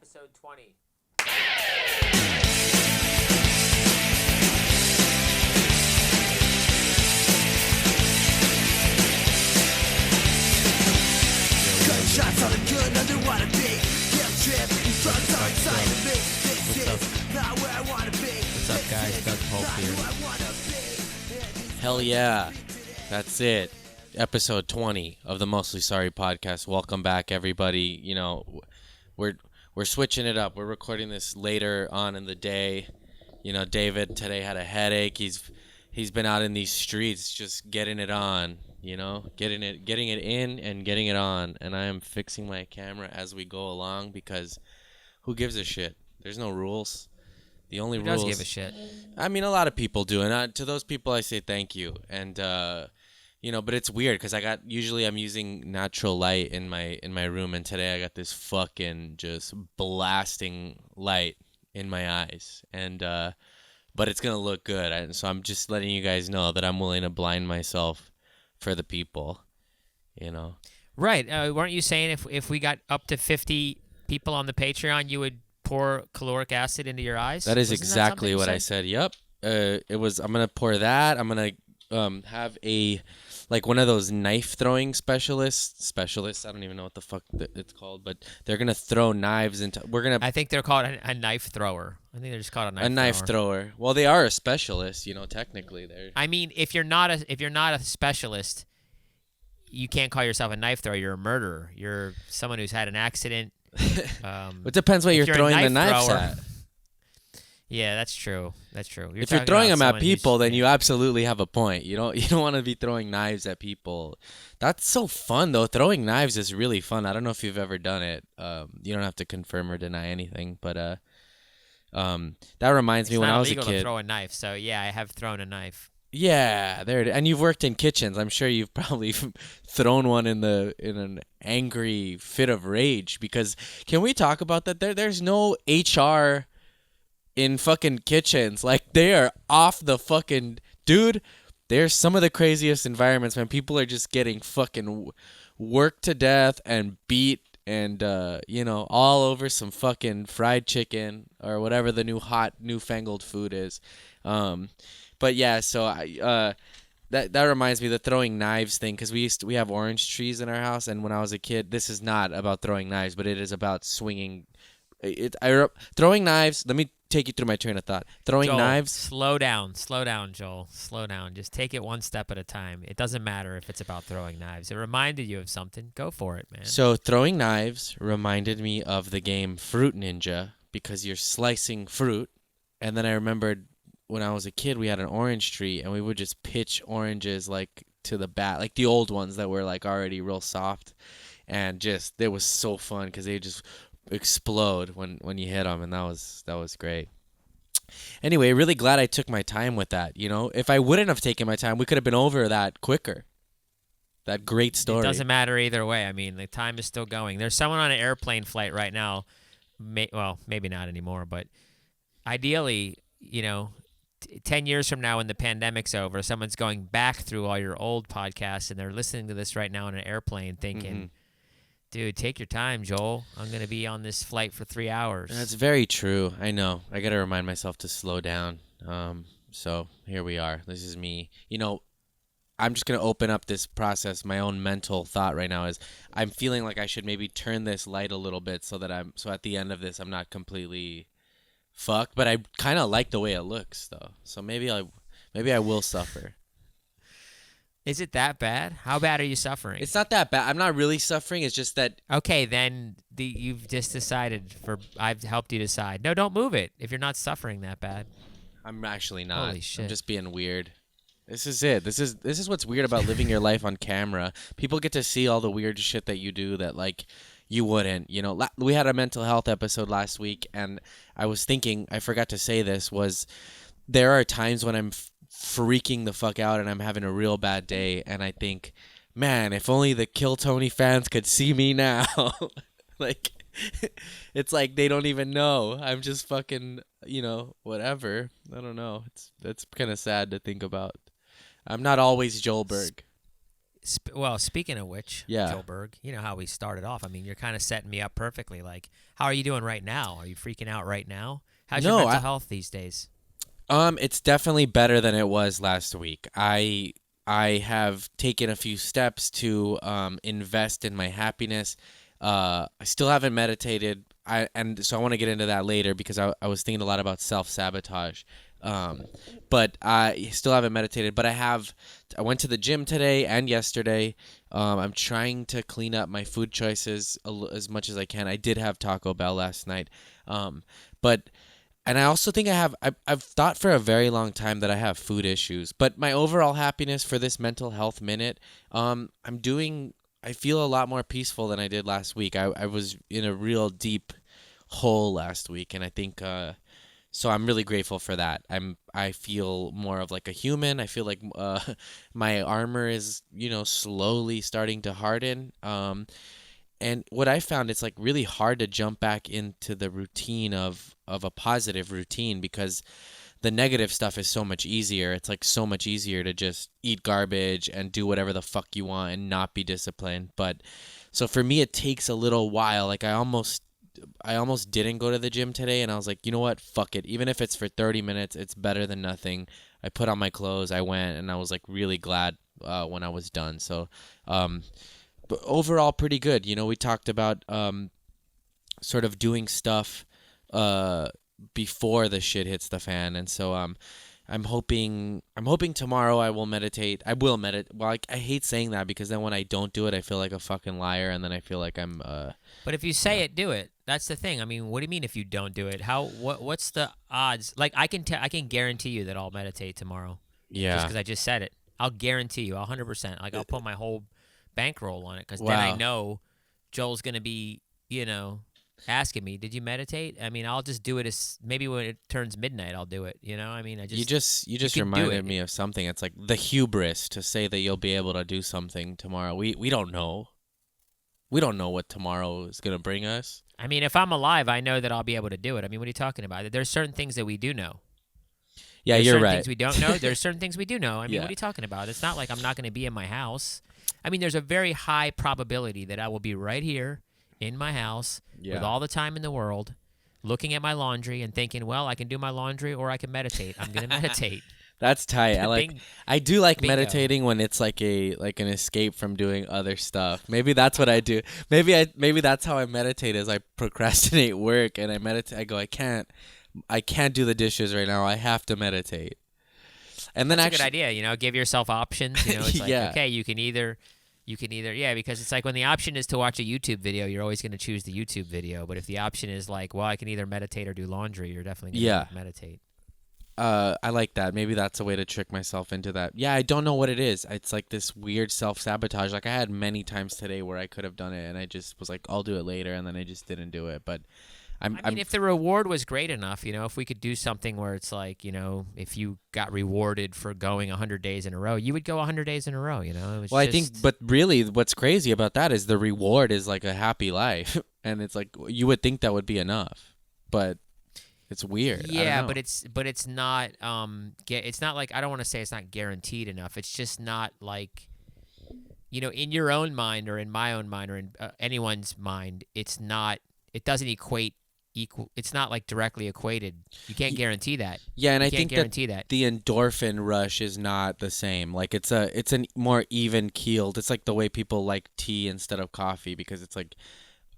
episode 20. Gunshots on a gun, underwater beat. Guilt trip, these drugs are inside of me. This is not where I wanna be. What's up, guys? Doug Pope here. Hell yeah. That's it. Episode 20 of the Mostly Sorry podcast. Welcome back, everybody. You know, we're switching it up. We're recording this later on in the day. You know, David today had a headache. He's been out in these streets just getting it on, you know, getting it in and getting it on. And I am fixing my camera as we go along because who gives a shit? There's no rules. The only Who rules. does give a shit? I mean, a lot of people do, and to those people, I say thank you. And you know, but it's weird because usually I'm using natural light in my room, and today I got this fucking just blasting light in my eyes, and but it's gonna look good, and so I'm just letting you guys know that I'm willing to blind myself for the people, you know. Right. Weren't you saying if we got up to 50 people on the Patreon, you would pour caloric acid into your eyes? That is Wasn't that exactly something you what I said. Yep. I'm gonna pour that. I'm gonna have like one of those knife throwing specialists. I don't even know what the fuck it's called, but they're gonna throw knives into. I think they're called a knife thrower. I think they're just called a knife thrower. Well, they are a specialist, you know. Technically, they're. I mean, if you're not a specialist, you can't call yourself a knife thrower. You're a murderer. You're someone who's had an accident. It depends what if you're a throwing the knife knives thrower- at. Yeah, that's true. That's true. If you're throwing them at people, then you absolutely have a point. You don't want to be throwing knives at people. That's so fun though. Throwing knives is really fun. I don't know if you've ever done it. You don't have to confirm or deny anything, but that reminds me when I was a It's not illegal kid. to throw a knife, so yeah, I have thrown a knife. Yeah, there it is. And you've worked in kitchens. I'm sure you've probably thrown one in an angry fit of rage. Because can we talk about that? There's no HR in fucking kitchens. Like, they are off the fucking dude. There's some of the craziest environments, man. People are just getting fucking worked to death and beat and you know, all over some fucking fried chicken or whatever the newfangled food is. But yeah, so that reminds me of the throwing knives thing, because we have orange trees in our house, and when I was a kid, this is not about throwing knives, but it is about swinging. Throwing knives. Let me take you through my train of thought. Throwing Joel, knives. Slow down, Joel. Slow down. Just take it one step at a time. It doesn't matter if it's about throwing knives. It reminded you of something. Go for it, man. So throwing knives reminded me of the game Fruit Ninja, because you're slicing fruit, and then I remembered when I was a kid, we had an orange tree, and we would just pitch oranges like to the bat, like the old ones that were like already real soft, and just it was so fun because they just explode when you hit them, and that was great. Anyway, really glad I took my time with that. You know, if I wouldn't have taken my time, we could have been over that quicker. That great story. It doesn't matter either way. I mean, the time is still going. There's someone on an airplane flight right now. Well, maybe not anymore, but ideally, you know, 10 years from now when the pandemic's over, someone's going back through all your old podcasts and they're listening to this right now on an airplane thinking, dude, take your time, Joel. I'm going to be on this flight for 3 hours. That's very true. I know. I got to remind myself to slow down. So here we are. This is me. You know, I'm just going to open up this process. My own mental thought right now is I'm feeling like I should maybe turn this light a little bit so at the end of this, I'm not completely fucked, but I kind of like the way it looks though. So maybe I will suffer. Is it that bad? How bad are you suffering? It's not that bad. I'm not really suffering. It's just that. Okay, then you've just decided I've helped you decide. No, don't move it if you're not suffering that bad. I'm actually not. Holy shit. I'm just being weird. This is it. This is what's weird about living your life on camera. People get to see all the weird shit that you do that like you wouldn't. You know, we had a mental health episode last week, and I was thinking, I forgot to say this, was there are times when I'm freaking the fuck out and I'm having a real bad day, and I think, man, if only the Kill Tony fans could see me now. Like, it's like they don't even know. I'm just fucking, you know, whatever. I don't know. That's kind of sad to think about. I'm not always Joel Berg. Well, speaking of which, Yeah. Joe Berg, you know how we started off. I mean, you're kind of setting me up perfectly. Like, how are you doing right now? Are you freaking out right now? How's your No, mental health these days? It's definitely better than it was last week. I have taken a few steps to invest in my happiness. I still haven't meditated. So I want to get into that later because I was thinking a lot about self-sabotage. But I still haven't meditated, but I went to the gym today and yesterday. I'm trying to clean up my food choices as much as I can. I did have Taco Bell last night. But and I also think I've thought for a very long time that I have food issues, but my overall happiness for this mental health minute, I feel a lot more peaceful than I did last week. I was in a real deep hole last week, and I think, so I'm really grateful for that. I feel more of like a human. I feel like, my armor is, slowly starting to harden. And what I found, it's like really hard to jump back into the routine of a positive routine because the negative stuff is so much easier. It's like so much easier to just eat garbage and do whatever the fuck you want and not be disciplined. But so for me, it takes a little while. Like I almost didn't go to the gym today, and I was like, you know what? Fuck it. Even if it's for 30 minutes, it's better than nothing. I put on my clothes, I went, and I was like really glad when I was done. So, but overall pretty good. We talked about sort of doing stuff before the shit hits the fan, and so I'm hoping tomorrow I will meditate. I will meditate. Well, I hate saying that because then when I don't do it, I feel like a fucking liar, and then I feel like I'm But if you say it, do it. That's the thing. I mean, what do you mean if you don't do it? What's the odds? Like I can guarantee you that I'll meditate tomorrow. Just yeah. because I just said it. I'll guarantee you 100%. Like I'll put my whole bankroll on it because then I Wow. know Joel's gonna be, asking me, "Did you meditate?" I mean, I'll just do it as maybe when it turns midnight, I'll do it. I mean, You just can do reminded it. me of something. It's like the hubris to say that you'll be able to do something tomorrow. We don't know. We don't know what tomorrow is gonna bring us. I mean, if I'm alive, I know that I'll be able to do it. I mean, what are you talking about? There's certain things that we do know. Yeah, There's you're certain right. things we don't know. There's certain things we do know. I mean, Yeah. what are you talking about? It's not like I'm not going to be in my house. I mean, there's a very high probability that I will be right here in my house with Yeah. all the time in the world, looking at my laundry and thinking, well, I can do my laundry or I can meditate. I'm going to meditate. That's tight. Bing- I do like bingo. meditating when it's like an escape from doing other stuff. Maybe that's what I do. Maybe that's how I meditate is I procrastinate work and I meditate. I go, I can't do the dishes right now. I have to meditate. And then That's a good actually idea. Give yourself options. It's like, Yeah. okay, you can either, yeah, because it's like when the option is to watch a YouTube video, you're always going to choose the YouTube video. But if the option is like, well, I can either meditate or do laundry, you're definitely going to Yeah. meditate. I like that. Maybe that's a way to trick myself into that. Yeah, I don't know what it is. It's like this weird self-sabotage. Like I had many times today where I could have done it and I just was like, I'll do it later, and then I just didn't do it. But I mean, if the reward was great enough, if we could do something where it's like, if you got rewarded for going 100 days in a row, you would go 100 days in a row, It was well, I think, but really, what's crazy about that is the reward is like a happy life, and it's like you would think that would be enough, but it's weird. I yeah, don't know. but it's not it's not like, I don't want to say it's not guaranteed enough. It's just not like, in your own mind or in my own mind or in anyone's mind, it doesn't equate equal. It's not like directly equated. You can't guarantee that. Yeah, and You I can't think guarantee that. the endorphin rush is not the same. Like it's a more even keeled. It's like the way people like tea instead of coffee because it's like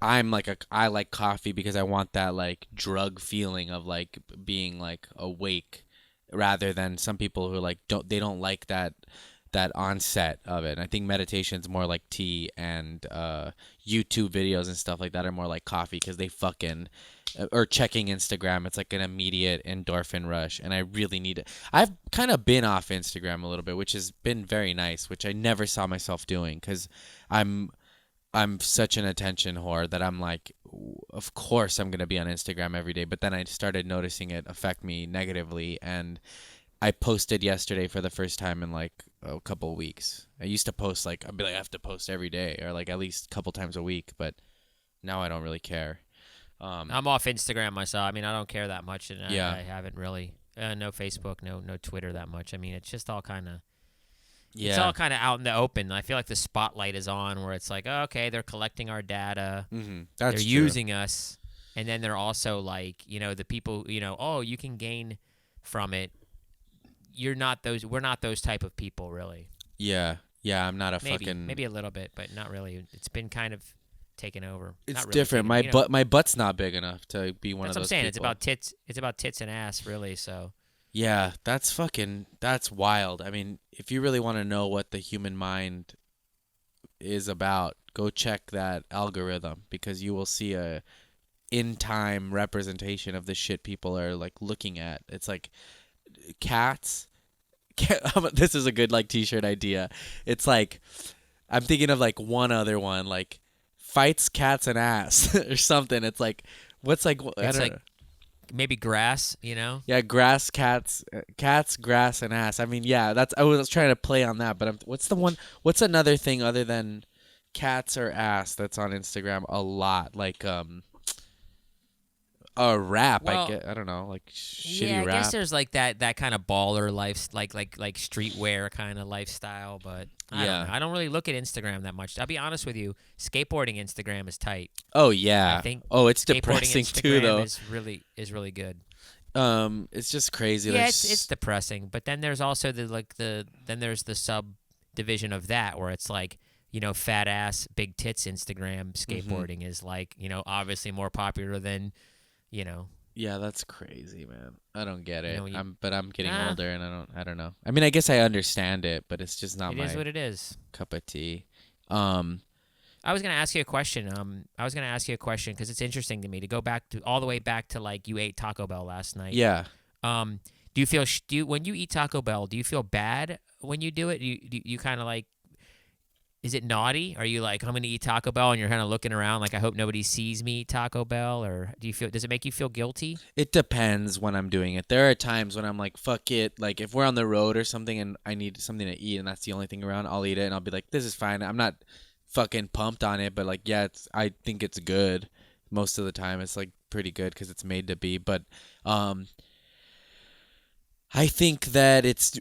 I like coffee because I want that like drug feeling of like being like awake rather than some people who like don't like that onset of it. And I think meditation's more like tea and YouTube videos and stuff like that are more like coffee because they fucking or checking Instagram. It's like an immediate endorphin rush, and I really need it. I've kind of been off Instagram a little bit, which has been very nice, which I never saw myself doing because I'm such an attention whore that I'm like, of course I'm gonna be on Instagram every day. But then I started noticing it affect me negatively, and I posted yesterday for the first time in like a couple of weeks. I used to post like I'd be like I have to post every day or like at least a couple times a week, but now I don't really care. I'm off Instagram myself. I mean, I don't care that much, and Yeah. I haven't really no Facebook, no Twitter that much. I mean, it's just all kind of. It's all kind of out in the open. I feel like the spotlight is on where it's like, oh, okay, they're collecting our data. That's They're true. using us. And then they're also like, the people, oh, you can gain from it. We're not those type of people, really. Yeah. Yeah, I'm not a fucking. Maybe a little bit, but not really. It's been kind of taken over. It's Not really different. taken- My butt's not big enough to be one That's of what I'm those saying. people. It's about tits and ass, really. So Yeah, that's wild. I mean, if you really want to know what the human mind is about, go check that algorithm because you will see a in time representation of the shit people are like looking at. It's like cats. This is a good like t-shirt idea. It's like I'm thinking of like one other one like fights cats and ass or something. It's like what's like I it's don't like know. maybe grass. Yeah, grass, cats, grass, and ass. I mean, yeah, that's. I was trying to play on that, but what's the one? What's another thing other than cats or ass that's on Instagram a lot? Like a rap. Well, I don't know, like shitty yeah, I rap. guess there's like that kind of baller life, like streetwear kind of lifestyle. But I Yeah. don't know. I don't really look at Instagram that much. I'll be honest with you. Skateboarding Instagram is tight. Oh yeah. I think Oh, it's skateboarding depressing Instagram too, though. is really good. It's just crazy. Yeah, There's- it's depressing. But then there's also there's the subdivision of that where it's like, fat ass, big tits Instagram skateboarding is like, obviously more popular than, Yeah, that's crazy, man. I don't get it. you- I'm getting Ah. older, and I don't know. I mean, I guess I understand it, but it's just not it my is what it is. cup of tea. I was gonna ask you a question. Because it's interesting to me to go all the way back to like you ate Taco Bell last night. Yeah. Do you feel when you eat Taco Bell? Do you feel bad when you do it? Do you kind of like? Is it naughty? Are you like, I'm gonna eat Taco Bell, and you're kind of looking around like, I hope nobody sees me eat Taco Bell, or does it make you feel guilty? It depends when I'm doing it. There are times when I'm like, fuck it. Like, if we're on the road or something and I need something to eat and that's the only thing around, I'll eat it and I'll be like, this is fine. I'm not fucking pumped on it, but like, yeah, I think it's good. Most of the time, it's like pretty good because it's made to be. But, I think that it's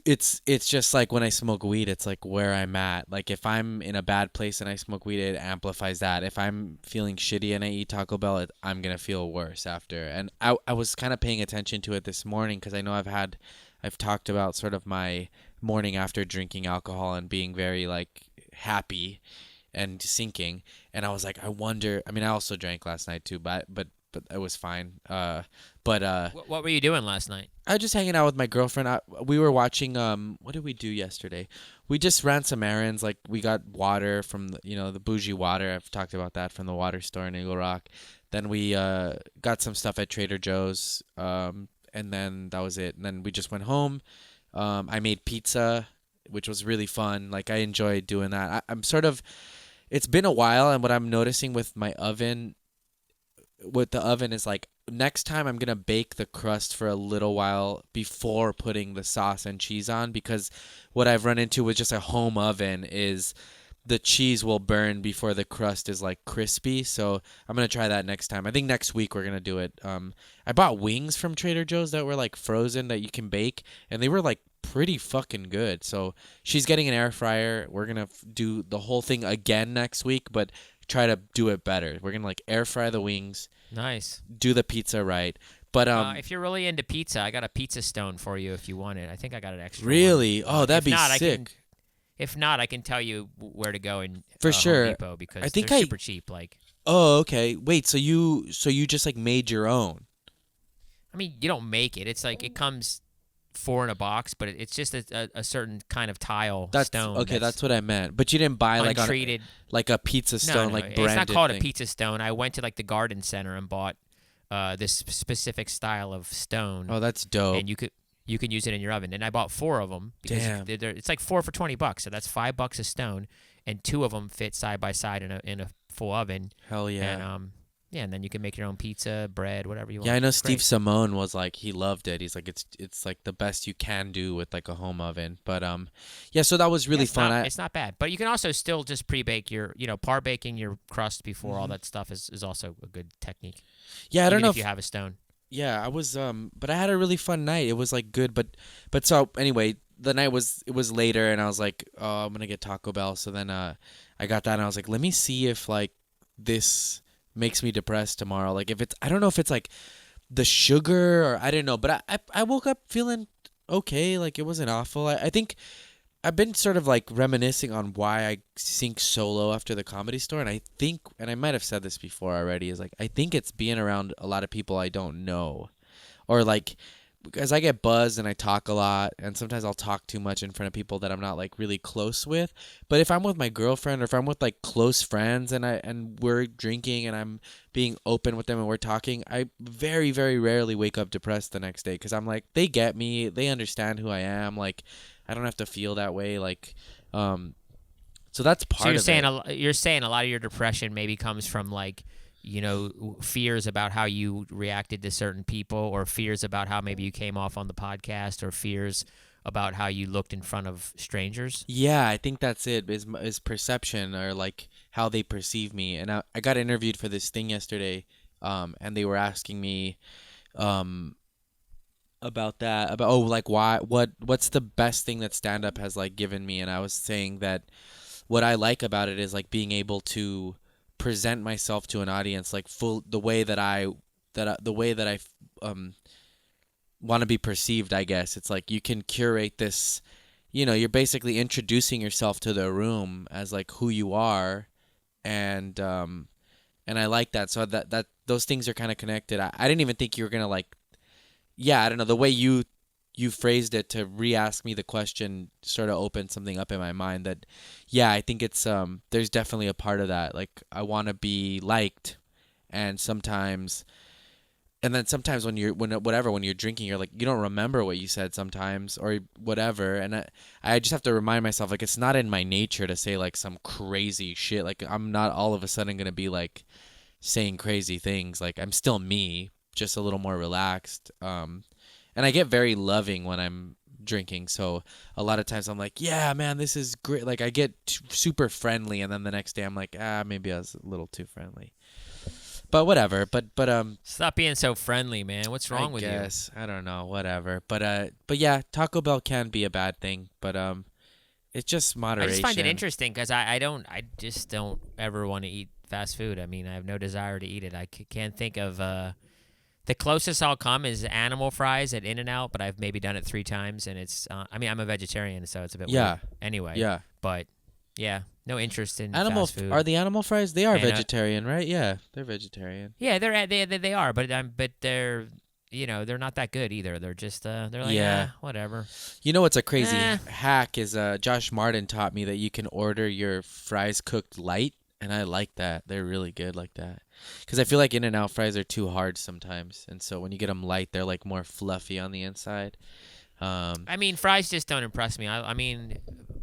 just like when I smoke weed, it's like where I'm at. Like if I'm in a bad place and I smoke weed, it amplifies that. If I'm feeling shitty and I eat Taco Bell, I'm gonna feel worse after. And I was kind of paying attention to it this morning because I know I've talked about sort of my morning after drinking alcohol and being very like happy and sinking. And I was like, I wonder. I mean, I also drank last night too, but it was fine. What were you doing last night? I was just hanging out with my girlfriend. We were watching. What did we do yesterday? We just ran some errands. Like we got water from the bougie water. I've talked about that from the water store in Eagle Rock. Then we got some stuff at Trader Joe's. And then that was it. And then we just went home. I made pizza, which was really fun. Like I enjoyed doing that. I'm sort of. It's been a while, and what I'm noticing with my oven. With the oven is like next time I'm gonna bake the crust for a little while before putting the sauce and cheese on, because what I've run into with just a home oven is the cheese will burn before the crust is like crispy. So I'm gonna try that next time. I think next week we're gonna do it. I bought wings from Trader Joe's that were like frozen that you can bake, and they were like pretty fucking good. So she's getting an air fryer. We're gonna do the whole thing again next week, but try to do it better. We're gonna like air fry the wings, Nice. do the pizza right. But If you're really into pizza, I got a pizza stone for you if you want it. I think I got an extra. really, one. oh, that'd If be not, sick. If not, I can tell you where to go and For sure. Home Depot because I think they're I- super cheap. Like, Oh, okay. Wait, so you just like made your own? I mean, you don't make it. It's like it comes 4 in a box, but it's just a certain kind of tile That's stone. okay. That's what I meant. But you didn't buy like on untreated. like a pizza stone, no, like it's branded not called thing. a pizza stone. I went to like the garden center and bought this specific style of stone, Oh, that's dope. and you can use it in your oven. And I bought 4 of them because Damn. it's like 4 for $20, so that's $5 a stone, and 2 of them fit side by side in a full oven. Hell yeah. And and then you can make your own pizza, bread, whatever you want. Yeah, I know It's Steve great. Simone was like he loved it. He's like it's like the best you can do with like a home oven. But yeah, so that was really it's fun. Not, it's not bad, but you can also still just pre-bake your, par baking your crust before all that stuff is also a good technique. Yeah, I don't even know if you have a stone. Yeah, I was but I had a really fun night. It was like good, but so anyway, the night it was later, and I was like, oh, I'm gonna get Taco Bell. So then I got that, and I was like, let me see if like this makes me depressed tomorrow. Like if it's, I don't know if it's like the sugar or I didn't know, but I woke up feeling okay. Like it wasn't awful. I think I've been sort of like reminiscing on why I sink so low after the Comedy Store, and I think, and I might have said this before already, is like I think it's being around a lot of people I don't know, or like because I get buzzed and I talk a lot, and sometimes I'll talk too much in front of people that I'm not like really close with. But if I'm with my girlfriend or if I'm with like close friends and we're drinking and I'm being open with them and we're talking, I very, very rarely wake up depressed the next day because I'm like, they get me, they understand who I am, like I don't have to feel that way, like so that's part So you're of saying it. you're saying a lot of your depression maybe comes from like, fears about how you reacted to certain people, or fears about how maybe you came off on the podcast, or fears about how you looked in front of strangers. Yeah, I think that's it. Is perception, or like how they perceive me. And I got interviewed for this thing yesterday, and they were asking me, about that, about like what's the best thing that stand up has like given me, and I was saying that what I like about it is like being able to present myself to an audience like full the way that the way that I want to be perceived, I guess. It's like you can curate this, you're basically introducing yourself to the room as like who you are, and I like that. So that those things are kind of connected. I didn't even think you were going to like, yeah, I don't know, the way you phrased it to re-ask me the question sort of opened something up in my mind that, yeah, I think it's there's definitely a part of that. Like I want to be liked, and sometimes when you're drinking, you're like, you don't remember what you said sometimes or whatever, and I just have to remind myself like it's not in my nature to say like some crazy shit. Like I'm not all of a sudden gonna be like saying crazy things. Like I'm still me, just a little more relaxed. And I get very loving when I'm drinking. So a lot of times I'm like, yeah, man, this is great. Like I get super friendly, and then the next day I'm like, maybe I was a little too friendly. But whatever. But Stop being so friendly, man. What's wrong with you? I don't know, whatever. But yeah, Taco Bell can be a bad thing, but it's just moderation. I just find it interesting because I just don't ever want to eat fast food. I mean, I have no desire to eat it. I can't think of the closest I'll come is animal fries at In-N-Out, but I've maybe done it 3 times, and it's I mean, I'm a vegetarian, so it's a bit weird anyway. Yeah. But yeah, no interest in Animal fast food. Are the animal fries? They are And, vegetarian, right? Yeah, they're vegetarian. Yeah, they are, but they're they're not that good either. They're just they're like whatever. You know what's a crazy hack is Josh Martin taught me that you can order your fries cooked light, and I like that. They're really good like that. Because I feel like In-N-Out fries are too hard sometimes, and so when you get them light, they're like more fluffy on the inside. I mean, fries just don't impress me. I mean,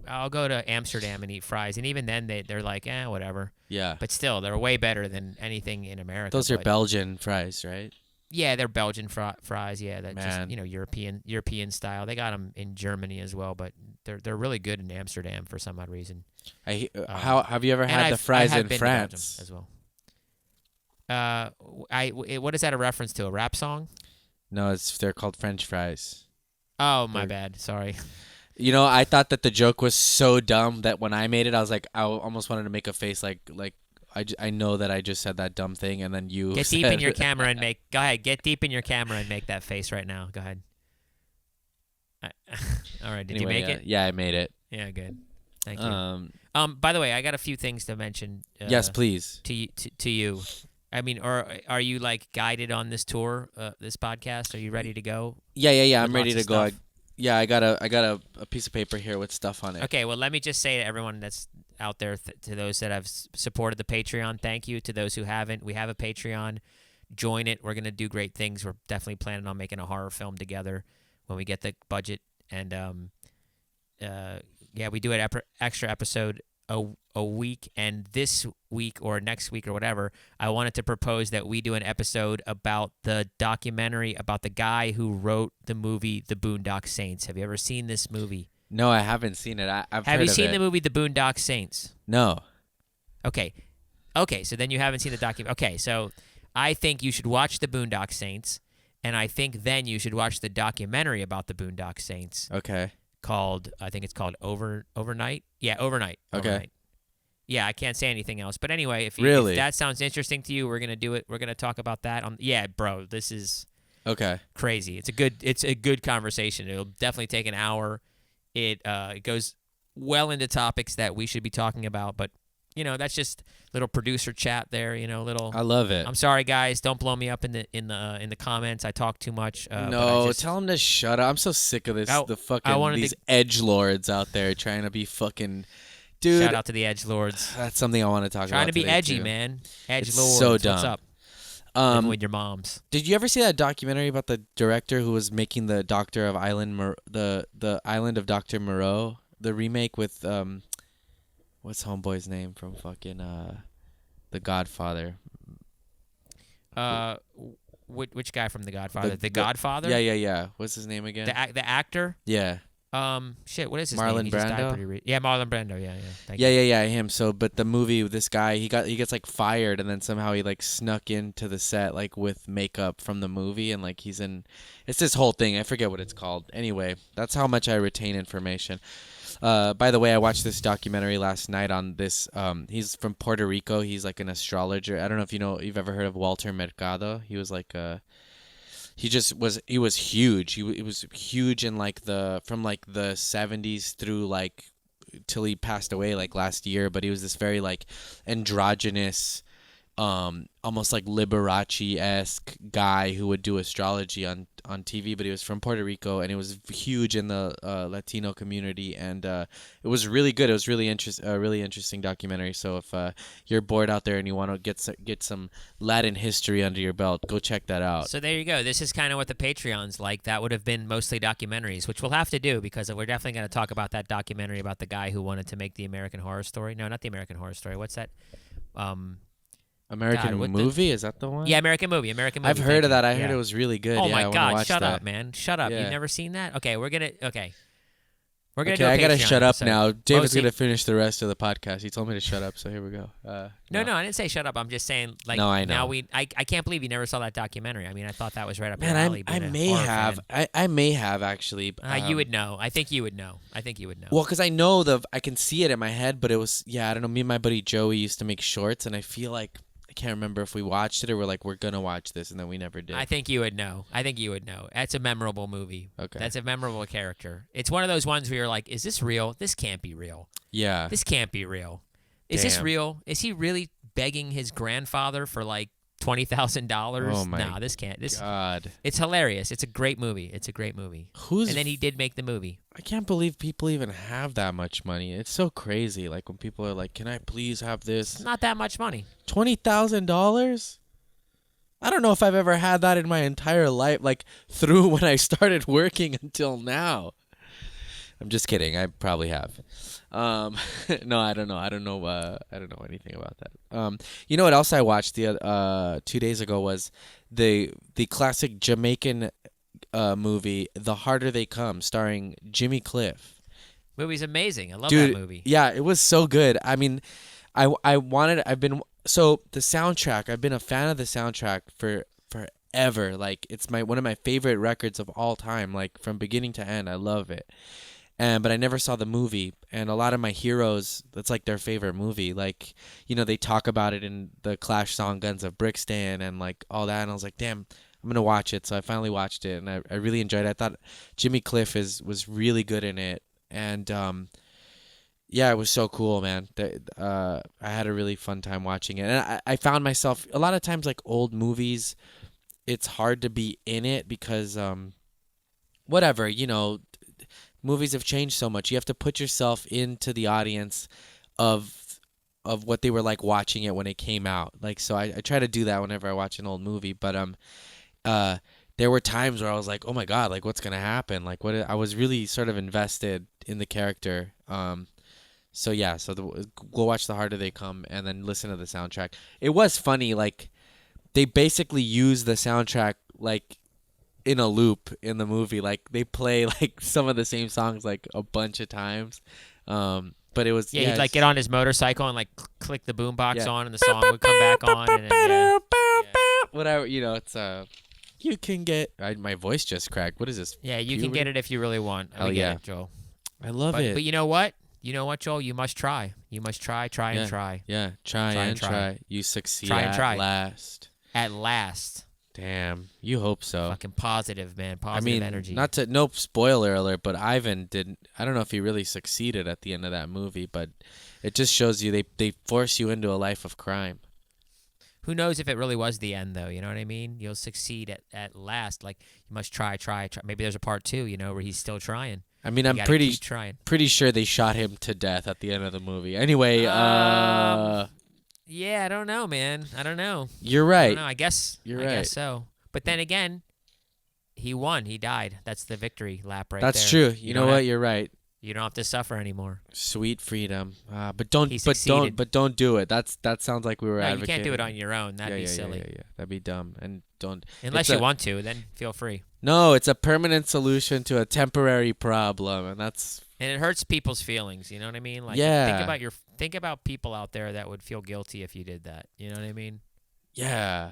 I'll go to Amsterdam and eat fries, and even then they're like, whatever. Yeah. But still, they're way better than anything in America. Those are Belgian fries, right? Yeah, they're Belgian fries. Yeah, that Man. just European style. They got them in Germany as well, but they're really good in Amsterdam for some odd reason. How have you ever had the fries in France as well? What is that a reference to? A rap song? No, they're called French fries. Oh, my bad. Sorry. I thought that the joke was so dumb that when I made it, I was like, I almost wanted to make a face like I know that I just said that dumb thing, and then you get deep in your camera and make. Go ahead, get deep in your camera and make that face right now. Go ahead. All right, did you make it? Yeah, I made it. Yeah, good. Thank you. By the way, I got a few things to mention. Yes, please. To you. I mean, are you like guided on this tour, this podcast? Are you ready to go? Yeah. I'm ready to go. I got a piece of paper here with stuff on it. Okay, well, let me just say to everyone that's out there, to those that have supported the Patreon, thank you. To those who haven't, we have a Patreon. Join it. We're gonna do great things. We're definitely planning on making a horror film together when we get the budget. And we do an extra episode a week, and this week or next week or whatever, I wanted to propose that we do an episode about the documentary about the guy who wrote the movie The Boondock Saints. Have you ever seen this movie? No, I haven't seen it. I've heard of it. Have you seen the movie The Boondock Saints? No. Okay, so then you haven't seen the documentary. Okay, so I think you should watch The Boondock Saints, and I think then you should watch the documentary about The Boondock Saints. Okay. called, I think it's called Overnight. Yeah, Overnight. Okay. Overnight. Yeah, I can't say anything else. But anyway, if Really? that sounds interesting to you, we're gonna do it. We're gonna talk about that. Yeah, bro, this is Okay. crazy. It's a good conversation. It'll definitely take an hour. It goes well into topics that we should be talking about, but that's just little producer chat there. Little. I love it. I'm sorry, guys. Don't blow me up in the comments. I talk too much. No, tell them to shut up. I'm so sick of this. I The fucking wanted these to- edgelords out there trying to be fucking. Dude, Shout out to the edgelords. that's something I want to talk Trying about. to be today, edgy, too. man. Edgelords. It's so What's dumb. up? Living Um, with your moms. did you ever see that documentary about the director who was making the Doctor of the Island of Dr. Moreau, the remake with what's homeboy's name from fucking The Godfather? Which guy from The Godfather? The- The the- Godfather? Yeah. What's his name again? The actor? Yeah. Shit, what is his Marlon name? He just died Brando? yeah, Marlon Brando. Yeah. Thank Yeah, you. him. So, but the movie, this guy, he gets like fired, and then somehow he like snuck into the set like with makeup from the movie, and like he's in. It's this whole thing. I forget what it's called. Anyway, that's how much I retain information. By the way, I watched this documentary last night on this. He's from Puerto Rico. He's like an astrologer. I don't know if you've ever heard of Walter Mercado. He was like he was huge. He was huge in like from like the 70s through like till he passed away like last year, but he was this very like androgynous, almost like Liberace-esque guy who would do astrology on TV, but he was from Puerto Rico, and it was huge in the Latino community, and it was really good. It was really interesting documentary. So if you're bored out there and you want to get some Latin history under your belt, go check that out. So there you go. This is kind of what the Patreon's like. That would have been mostly documentaries, which we'll have to do because we're definitely going to talk about that documentary about the guy who wanted to make the American Horror Story. No, not the American Horror Story. What's that? American God, what the- movie, is that the one? Yeah, American movie. I've heard of that. I heard it was really good. Oh yeah, I my wanna God! watch Shut that. up, man! Shut up! Yeah. You've never seen that? Okay, we're gonna. Okay, Okay, do a I gotta Patreon shut up episode. now. David's Mostly- gonna finish the rest of the podcast. He told me to shut up, so here we go. No, I didn't say shut up. I'm just saying, like, No, I know. now I can't believe you never saw that documentary. I mean, I thought that was right up Man, your alley. I being a may horror have. fan. I may have actually. You would know. I think you would know. Well, because I know I can see it in my head, but it was I don't know. Me and my buddy Joey used to make shorts, and I feel like I can't remember if we watched it or we're gonna watch this, and then we never did. I think you would know. That's a memorable movie. Okay. That's a memorable character. It's one of those ones where you're like, is this real? This can't be real. Yeah. This can't be real. Is this Damn. real? Is he really begging his grandfather for like $20,000? Oh my Nah, this can't. God. It's hilarious. It's a great movie. Who's? And then he did make the movie. I can't believe people even have that much money. It's so crazy. Like when people are like, "Can I please have this?" It's not that much money. $20,000? I don't know if I've ever had that in my entire life, like through when I started working until now. I'm just kidding. I probably have. No, I don't know. I don't know anything about that. You know what else I watched the 2 days ago was the classic Jamaican movie, The Harder They Come, starring Jimmy Cliff. Movie's amazing. I love Dude, that movie. Yeah, it was so good. I mean, so the soundtrack, I've been a fan of the soundtrack for forever. Like it's one of my favorite records of all time, like from beginning to end. I love it. But I never saw the movie, and a lot of my heroes, that's like their favorite movie. Like, they talk about it in the Clash song Guns of Brixton and like all that, and I was like, damn, I'm gonna watch it. So I finally watched it, and I really enjoyed it. I thought Jimmy Cliff was really good in it, and yeah, it was so cool, man. I had a really fun time watching it, and I found myself a lot of times like old movies, it's hard to be in it because whatever, movies have changed so much. You have to put yourself into the audience of what they were like watching it when it came out. Like, so I try to do that whenever I watch an old movie. But there were times where I was like, oh my God, like what's gonna happen? Like I was really sort of invested in the character. So yeah, go watch The Harder They Come and then listen to the soundtrack. It was funny, like they basically use the soundtrack like in a loop in the movie. Like they play like some of the same songs like a bunch of times. But it was He'd like get on his motorcycle and like click the boombox Yeah. on, and the song would come back on. And then, whatever, it's you can get my voice just cracked. What is this? yeah, you can puberty? get it if you really want. Hell We get yeah. it, Joel. I love it. But you know what? You know what, Joel? You must try. You must try Yeah. and try. Yeah, try Try and and try. try. You succeed Try and at try. last. At last. Damn, you hope so. Fucking positive, man. I Positive mean, energy. no spoiler alert, but Ivan didn't. I don't know if he really succeeded at the end of that movie, but it just shows you they force you into a life of crime. Who knows if it really was the end, though? You know what I mean? You'll succeed at last. Like, you must try. Maybe there's a part 2, where he's still trying. I mean, You I'm gotta pretty keep trying. sure they shot him to death at the end of the movie. Anyway, Yeah, I don't know, man. I don't know. you're I right. don't know. I guess You're I right. guess so. But then again, he won. He died. That's the victory lap right That's there. true. You know what? Have, You're right. you don't have to suffer anymore. Sweet freedom. But don't He but succeeded. don't do it. That sounds like we were No, you advocating. can't do it on your own. That'd yeah, be yeah, silly. Yeah. That'd be dumb. And don't Unless it's you a- want to, then feel free. No, it's a permanent solution to a temporary problem, and that's And it hurts people's feelings. You know what I mean? Like, Yeah. think about people out there that would feel guilty if you did that. You know what I mean? yeah.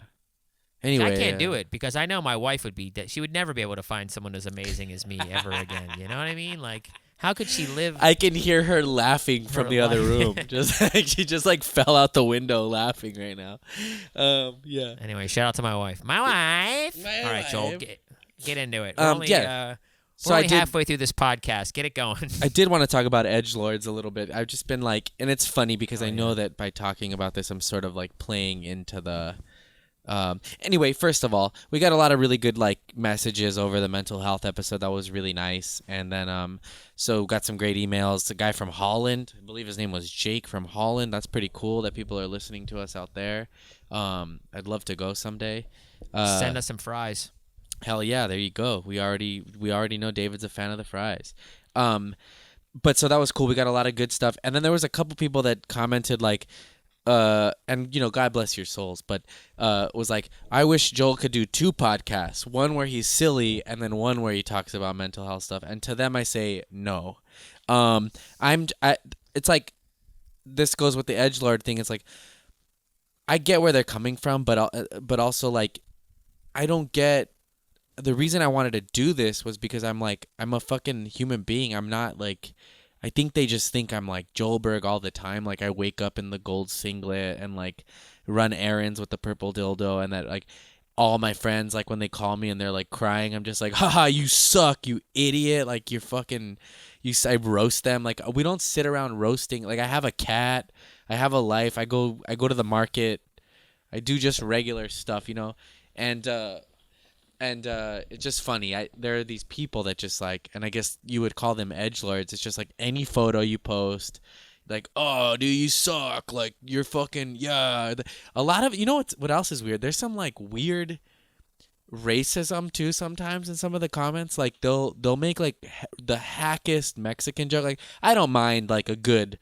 See, Anyway, I can't do it because I know my wife would be. She would never be able to find someone as amazing as me ever again. You know what I mean? Like, how could she live? I can hear her laughing from Her the other life. room. Just like she just like fell out the window laughing right now. Yeah. Anyway, shout out to my wife. My wife. My All right, Joel, wife. get into it. We're only, yeah. So we're I only did- halfway through this podcast. Get it going. I did want to talk about edgelords a little bit. I've just been like, and it's funny because Oh, I know yeah. that by talking about this, I'm sort of like playing into the. Anyway, first of all, we got a lot of really good like messages over the mental health episode. That was really nice, and then so got some great emails. The guy from Holland, I believe his name was Jake from Holland. That's pretty cool that people are listening to us out there. I'd love to go someday. Send us some fries. Hell yeah, there you go. We already know David's a fan of the fries. But so that was cool. We got a lot of good stuff. And then there was a couple people that commented like and God bless your souls, but was like, I wish Joel could do 2 podcasts, one where he's silly and then one where he talks about mental health stuff. And to them I say no. It's like this goes with the edgelord thing. It's like I get where they're coming from, but also like I don't get the reason I wanted to do this was because I'm a fucking human being. I'm not like, I think they just think I'm like Joelberg all the time. Like I wake up in the gold singlet and like run errands with the purple dildo, and that like all my friends, like when they call me and they're like crying, I'm just like, haha, you suck, you idiot. Like you're fucking, I roast them. Like we don't sit around roasting. Like I have a cat, I have a life. I go to the market. I do just regular stuff, and it's just funny. There are these people that just like, and I guess you would call them edgelords. It's just like any photo you post, like, oh, dude, you suck. Like you're fucking A lot of what else is weird? There's some like weird racism too sometimes in some of the comments. Like they'll make like the hackest Mexican joke. Like I don't mind like a good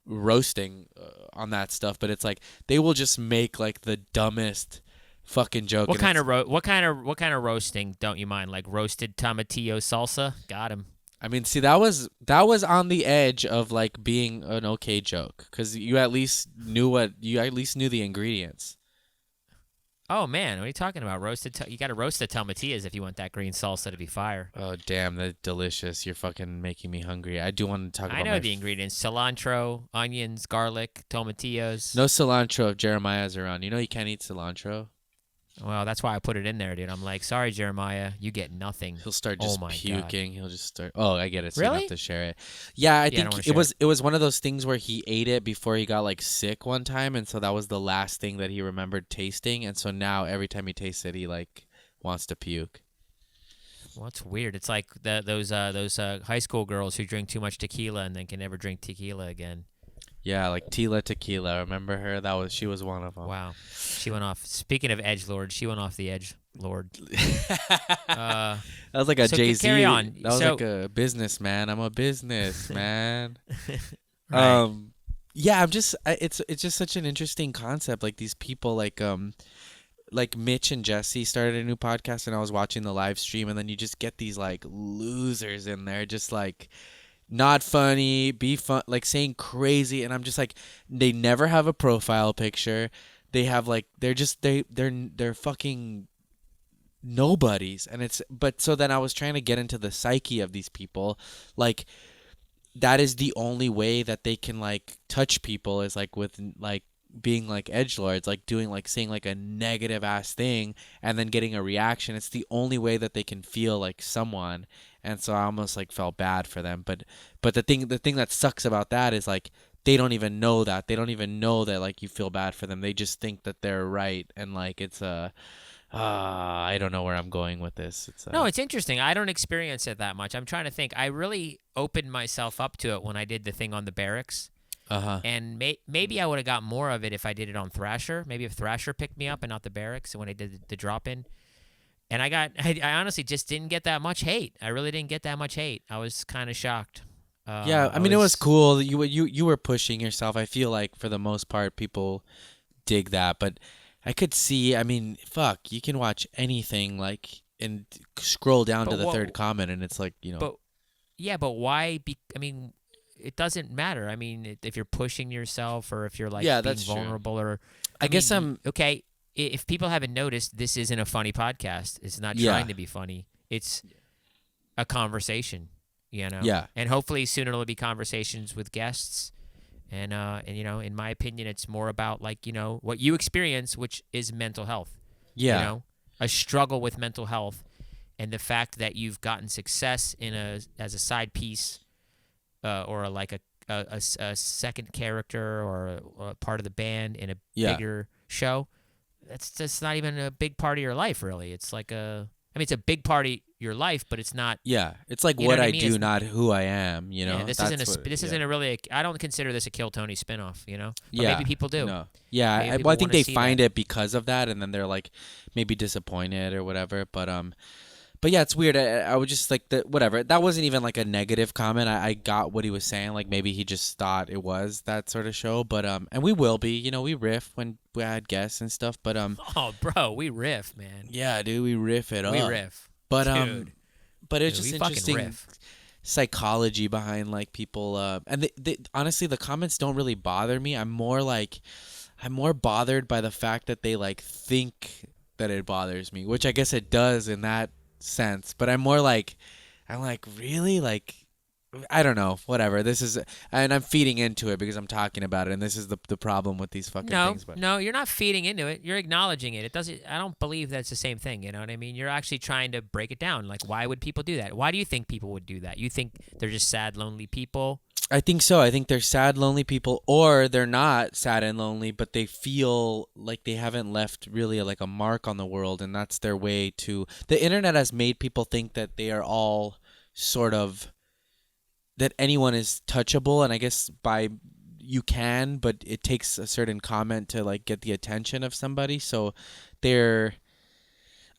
roasting on that stuff, but it's like they will just make like the dumbest fucking joke. What and kind it's- of what kind of roasting don't you mind? Like roasted tomatillo salsa? Got him. I mean, see, that was on the edge of like being an okay joke because you at least knew the ingredients. Oh man, what are you talking about? You got to roast the tomatillas if you want that green salsa to be fire. Oh damn, that's delicious! You're fucking making me hungry. I do want to talk about. I know the ingredients: cilantro, onions, garlic, tomatillos. No cilantro if Jeremiah's around. You know you can't eat cilantro. Well, that's why I put it in there, dude. I'm like, sorry, Jeremiah, you get nothing. He'll start Oh just my God. puking. He'll just start. Oh, I get it. So you don't Really? have to share it. Yeah, I don't wanna think share it was one of those things where he ate it before he got like sick one time, and so that was the last thing that he remembered tasting, and so now every time he tastes it, he like wants to puke. Well, it's weird. It's like those high school girls who drink too much tequila and then can never drink tequila again. Yeah, like Tila Tequila. Remember her? She was one of them. Wow, she went off. Speaking of edgelord, she went off the edge lord. That was like a So Jay-Z. carry on. That was So- like a businessman. I'm a businessman. Right. Yeah, it's just such an interesting concept. Like these people, like Mitch and Jesse started a new podcast, and I was watching the live stream, and then you just get these like losers in there, just like not funny, be fun, like saying crazy, and I'm just like, they never have a profile picture. They have like they're fucking nobodies, and so then I was trying to get into the psyche of these people, like that is the only way that they can like touch people is like with like being like edgelords, like doing like saying like a negative ass thing and then getting a reaction. It's the only way that they can feel like someone. And so I almost like felt bad for them. But the thing that sucks about that is like they don't even know that. They don't even know that like you feel bad for them. They just think that they're right, and like it's a I don't know where I'm going with this. No, it's interesting. I don't experience it that much. I'm trying to think. I really opened myself up to it when I did the thing on the barracks. uh-huh. And maybe I would have got more of it if I did it on Thrasher. Maybe if Thrasher picked me up and not the barracks when I did the drop in. And I honestly just didn't get that much hate. I really didn't get that much hate. I was kind of shocked. Yeah, I mean it was cool. You were pushing yourself. I feel like for the most part people dig that, but I could see, I mean, fuck, you can watch anything like and scroll down But to the what- third comment and it's like, But yeah, but why? I mean, it doesn't matter. I mean, if you're pushing yourself or if you're like Yeah, being that's true. vulnerable or I guess I'm okay. If people haven't noticed, this isn't a funny podcast. It's not Yeah. trying to be funny. It's a conversation, you know. Yeah. And hopefully soon it'll be conversations with guests. And you know, in my opinion, it's more about like what you experience, which is mental health. yeah. You know, a struggle with mental health, and the fact that you've gotten success as a side piece, or like a second character or a part of the band in a Yeah. bigger show. That's just not even a big part of your life, really. It's like it's a big part of your life, but it's not. Yeah, it's like You know what what I I mean? do, It's- not who I am. You know, Yeah, this That's isn't what- this yeah. isn't a really. I don't consider this a Kill Tony spinoff. You know, but Yeah, maybe people do. No. Yeah, Maybe well, I people think wanna they see find that. it because of that, and then they're like maybe disappointed or whatever. But yeah, it's weird. I would just like whatever. That wasn't even like a negative comment. I got what he was saying. Like maybe he just thought it was that sort of show. But and we will be. You know, we riff when we had guests and stuff. But Oh, bro, we riff, man. yeah, dude, we riff it up. We riff. But Dude. but it's Dude, just we fucking interesting riff. psychology behind like people. And honestly, the comments don't really bother me. I'm more bothered by the fact that they like think that it bothers me, which I guess it does in that sense. But I'm like, really? Like, I don't know. Whatever. This is, and I'm feeding into it because I'm talking about it, and this is the problem with these fucking No, things. But no, you're not feeding into it. You're acknowledging it. It doesn't. I don't believe that's the same thing. You know what I mean? You're actually trying to break it down. Like, why would people do that? Why do you think people would do that? You think they're just sad, lonely people? I think so. I think they're sad, lonely people, or they're not sad and lonely, but they feel like they haven't left really like a mark on the world, and that's their way to. The internet has made people think that they are all sort of, that anyone is touchable, and I guess you can, but it takes a certain comment to like get the attention of somebody. So they're,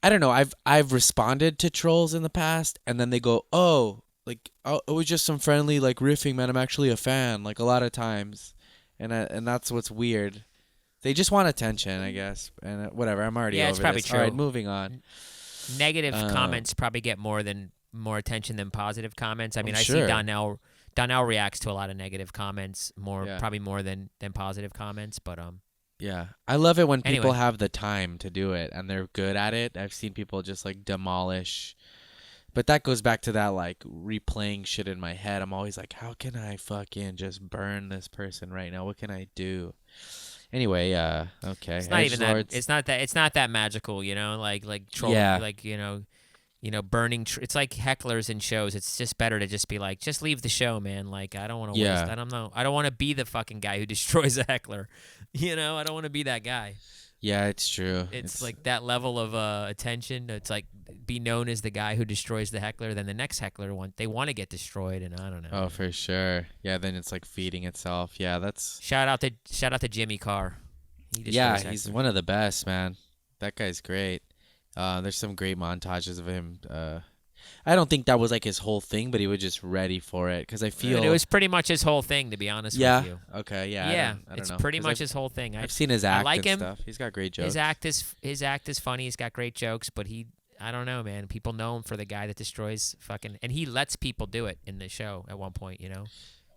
I don't know. I've responded to trolls in the past, and then they go, "Oh, like it was just some friendly like riffing, man. I'm actually a fan." Like a lot of times, and that's what's weird. They just want attention, I guess, and whatever. I'm already Yeah, over it's probably this. All right, true. moving on. Negative comments probably get more attention than positive comments. I mean, I see sure. Donnell reacts to a lot of negative comments Yeah. probably more than positive comments. But Yeah, I love it when people Anyway. have the time to do it and they're good at it. I've seen people just like demolish. But that goes back to that like replaying shit in my head. I'm always like, how can I fucking just burn this person right now? What can I do? Anyway, okay. it's not even that. Edgelords. It's not that magical, you know. Like troll. Yeah. Like burning. It's like hecklers in shows. It's just better to just be like, just leave the show, man. Like I don't want to Yeah. waste. I don't know. I don't want to be the fucking guy who destroys a heckler. You know, I don't want to be that guy. Yeah, it's true. It's like that level of attention. It's like be known as the guy who destroys the heckler. Then the next heckler they want to get destroyed, and I don't know. Oh, for sure. Yeah, then it's like feeding itself. Yeah, that's. Shout out to Jimmy Carr. He Yeah, destroys he's hecklers. one of the best, man. That guy's great. There's some great montages of him. I don't think that was like his whole thing, but he was just ready for it because I feel. It was pretty much his whole thing, to be honest Yeah. with you. Okay. Yeah. Yeah, I don't it's know, pretty 'cause much I've, his whole thing. I've seen his act like and him. stuff. He's got great jokes. His act is funny. He's got great jokes, but I don't know, man. People know him for the guy that destroys fucking, and he lets people do it in the show at one point, you know.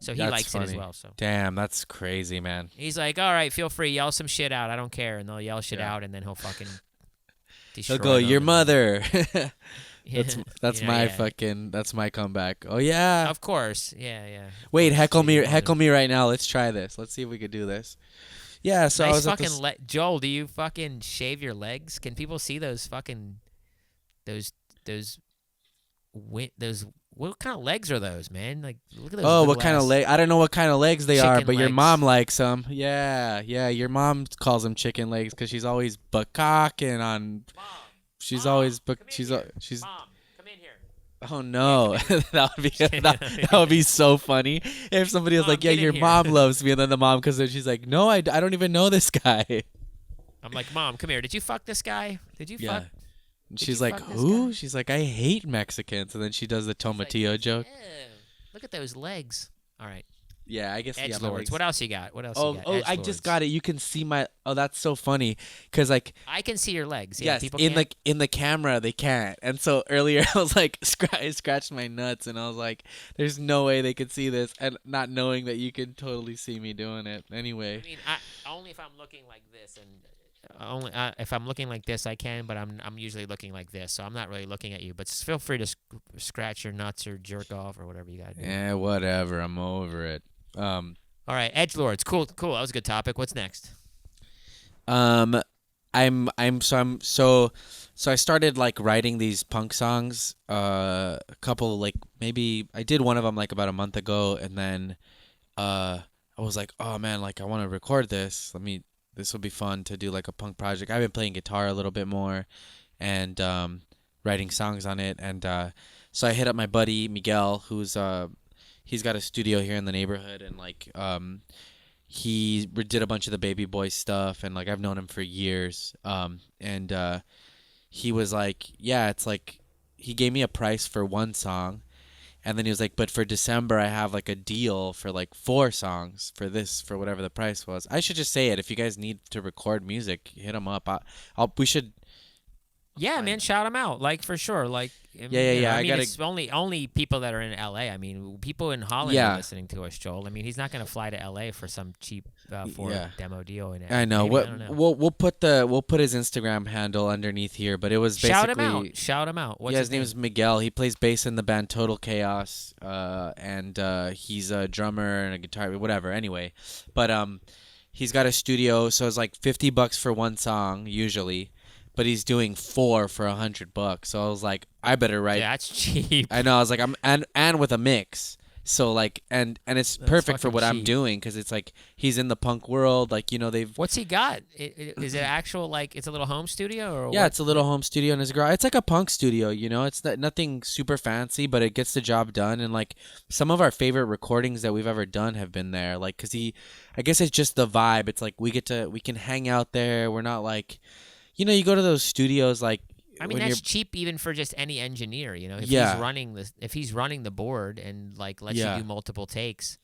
So he That's likes it as funny. well. So Damn, that's crazy, man. he's like, all right, feel free, yell some shit out. I don't care, and they'll yell shit Yeah. out, and then he'll fucking destroy He'll go, them, your and- mother. That's You know, my yeah. fucking that's my comeback. Oh yeah. Of course, yeah. Wait, Of course, heckle me right now. Let's try this. Let's see if we could do this. Yeah, so I Nice was at fucking this. Joel. Do you fucking shave your legs? Can people see those fucking those those those? What kind of legs are those, man? Like, look at those. Oh, little what kind of ass leg? I don't know what kind of legs they are, chicken but your legs. mom likes them. Yeah, yeah. Your mom calls them chicken legs because she's always bukkake on. Mom, She's Mom, always come in she's here. she's. Mom, come in here. Oh no, come that would be kidding. that would be so funny if somebody was Mom, like, "Yeah, get in your here." mom loves me," and then the mom comes in, she's like, "No, I don't even know this guy." I'm like, Mom, come here. Did you fuck this guy? Did you Yeah. fuck? And Did she's you like, fuck this "Who?" guy? She's like, "I hate Mexicans," and then she does the It's like, tomatillo joke. "Ew, look at those legs. All right. Yeah, I guess. Yeah, my Edgelords. legs- What else you got? What else Oh, you got? oh, I just Edgelords. got it. You can see my. Oh, that's so funny, cause like. I can see your legs. Yeah, Yes, people in can't. the camera they can't, and so earlier I was like, I scratched my nuts, and I was like, "There's no way they could see this," and not knowing that you can totally see me doing it. Anyway, I mean, only if I'm looking like this, and only if I'm looking like this, I can. But I'm usually looking like this, so I'm not really looking at you. But feel free to scratch your nuts or jerk off or whatever you got to do. yeah, whatever. I'm over it. All right, edgelords. Cool. That was a good topic. What's next? Um, so I started like writing these punk songs. A couple like maybe I did one of them like about a month ago, and then I was like, oh man, like I want to record this. This will be fun to do like a punk project. I've been playing guitar a little bit more, and writing songs on it, and so I hit up my buddy Miguel, who's he's got a studio here in the neighborhood, and like he did a bunch of the Baby Boy stuff, and like I've known him for years. And he was like, yeah, it's like he gave me a price for one song, and then he was like, but for December I have like a deal for like 4 songs for whatever the price was. I should just say it. If you guys need to record music, hit him up. We should. Yeah, Fine. man, shout them out, like for sure. Like, Yeah. I I mean, gotta- it's only people that are in LA. I mean, people in Holland Yeah. are listening to us, Joel. I mean, he's not gonna fly to LA for some cheap for Yeah. a demo deal. I know. Maybe, I don't know. We'll put his Instagram handle underneath here, but it was basically Shout him out. Shout him out. What's yeah, his his name is Miguel. He plays bass in the band Total Chaos, and he's a drummer and a guitar, whatever. Anyway, but he's got a studio, so it's like $50 for one song usually, but he's doing 4 for $100. So I was like, I better write. Yeah, that's cheap. I know. I was like, and with a mix. So like, and it's perfect for fucking what I'm cheap. doing because it's like he's in the punk world. Like they've. What's he got? Is it actual like it's a little home studio or Yeah, what? it's a little home studio in his garage. It's like a punk studio, It's nothing super fancy, but it gets the job done. And like some of our favorite recordings that we've ever done have been there. Like, cause I guess it's just the vibe. It's like we can hang out there. We're not like, you go to those studios like. I mean, when that's cheap even for just any engineer. If Yeah. he's running the board and like lets Yeah. you do multiple takes,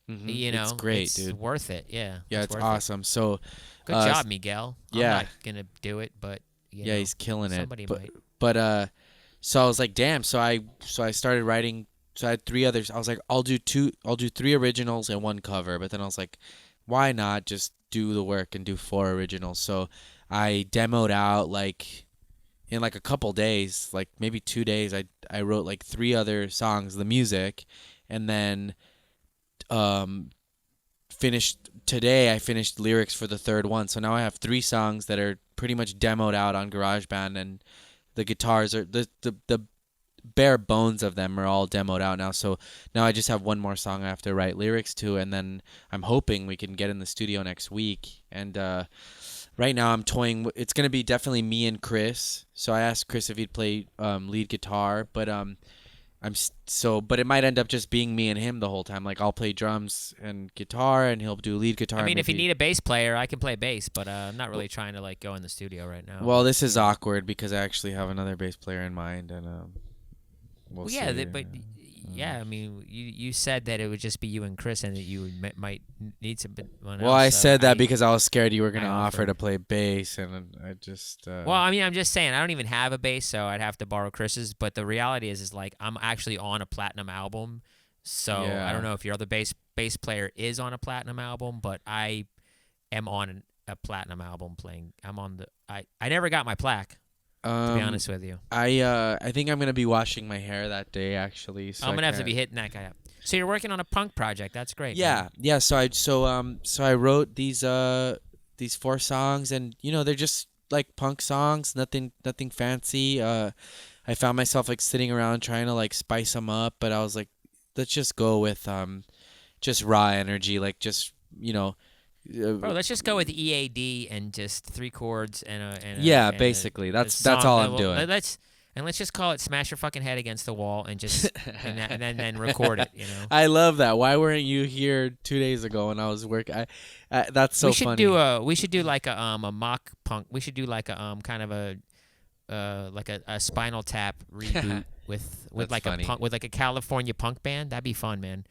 Mhm. It's great, it's dude. worth it. Yeah. Yeah, it's worth it. awesome. So Good job, Miguel. yeah. I'm not gonna do it, but yeah, he's killing it. somebody might. But so I was like, damn. So I started writing. So I had 3 others. I was like, I'll do 3 originals and 1 cover. But then I was like, why not just do the work and do 4 originals? So I demoed out like in like a couple days, like maybe 2 days. I wrote like 3 other songs, the music, and then finished today. I finished lyrics for the 3rd one. So now I have 3 songs that are pretty much demoed out on GarageBand, and the guitars are the bare bones of them are all demoed out now. So now I just have 1 more song I have to write lyrics to, and then I'm hoping we can get in the studio next week. And right now I'm toying. It's gonna be definitely me and Chris. So I asked Chris if he'd play lead guitar, but but it might end up just being me and him the whole time. Like I'll play drums and guitar, and he'll do lead guitar. I mean, if you maybe. need a bass player, I can play bass, but I'm not really trying to like go in the studio right now. Well, this is awkward because I actually have another bass player in mind, and we'll yeah, see. but yeah, I mean, you said that it would just be you and Chris, and that you might need some. Well, I said that because I was scared you were gonna I offer offered. to play bass, and I just. Well, I mean, I'm just saying I don't even have a bass, so I'd have to borrow Chris's. But the reality is like I'm actually on a platinum album, so Yeah. I don't know if your other bass player is on a platinum album, but I am on a platinum album playing. I'm on the. I never got my plaque. To be honest with you, I think I'm gonna be washing my hair that day actually. So I'm I gonna have to can't- be hitting that guy up. So you're working on a punk project. That's great. Yeah, man. yeah. So I wrote these 4 songs, and they're just like punk songs, nothing fancy. I found myself like sitting around trying to like spice them up, but I was like, let's just go with just raw energy, like just Bro, let's just go with EAD and just 3 chords yeah, and basically a that's song. all I'm Well, doing. let's just call it "Smash Your Fucking Head Against the Wall" and just and then record it. I love that. Why weren't you here 2 days ago when I was working? That's so we should funny. we should do like a mock punk. We should do like a kind of a Spinal Tap reboot with That's like funny. a punk with like a California punk band. That'd be fun, man.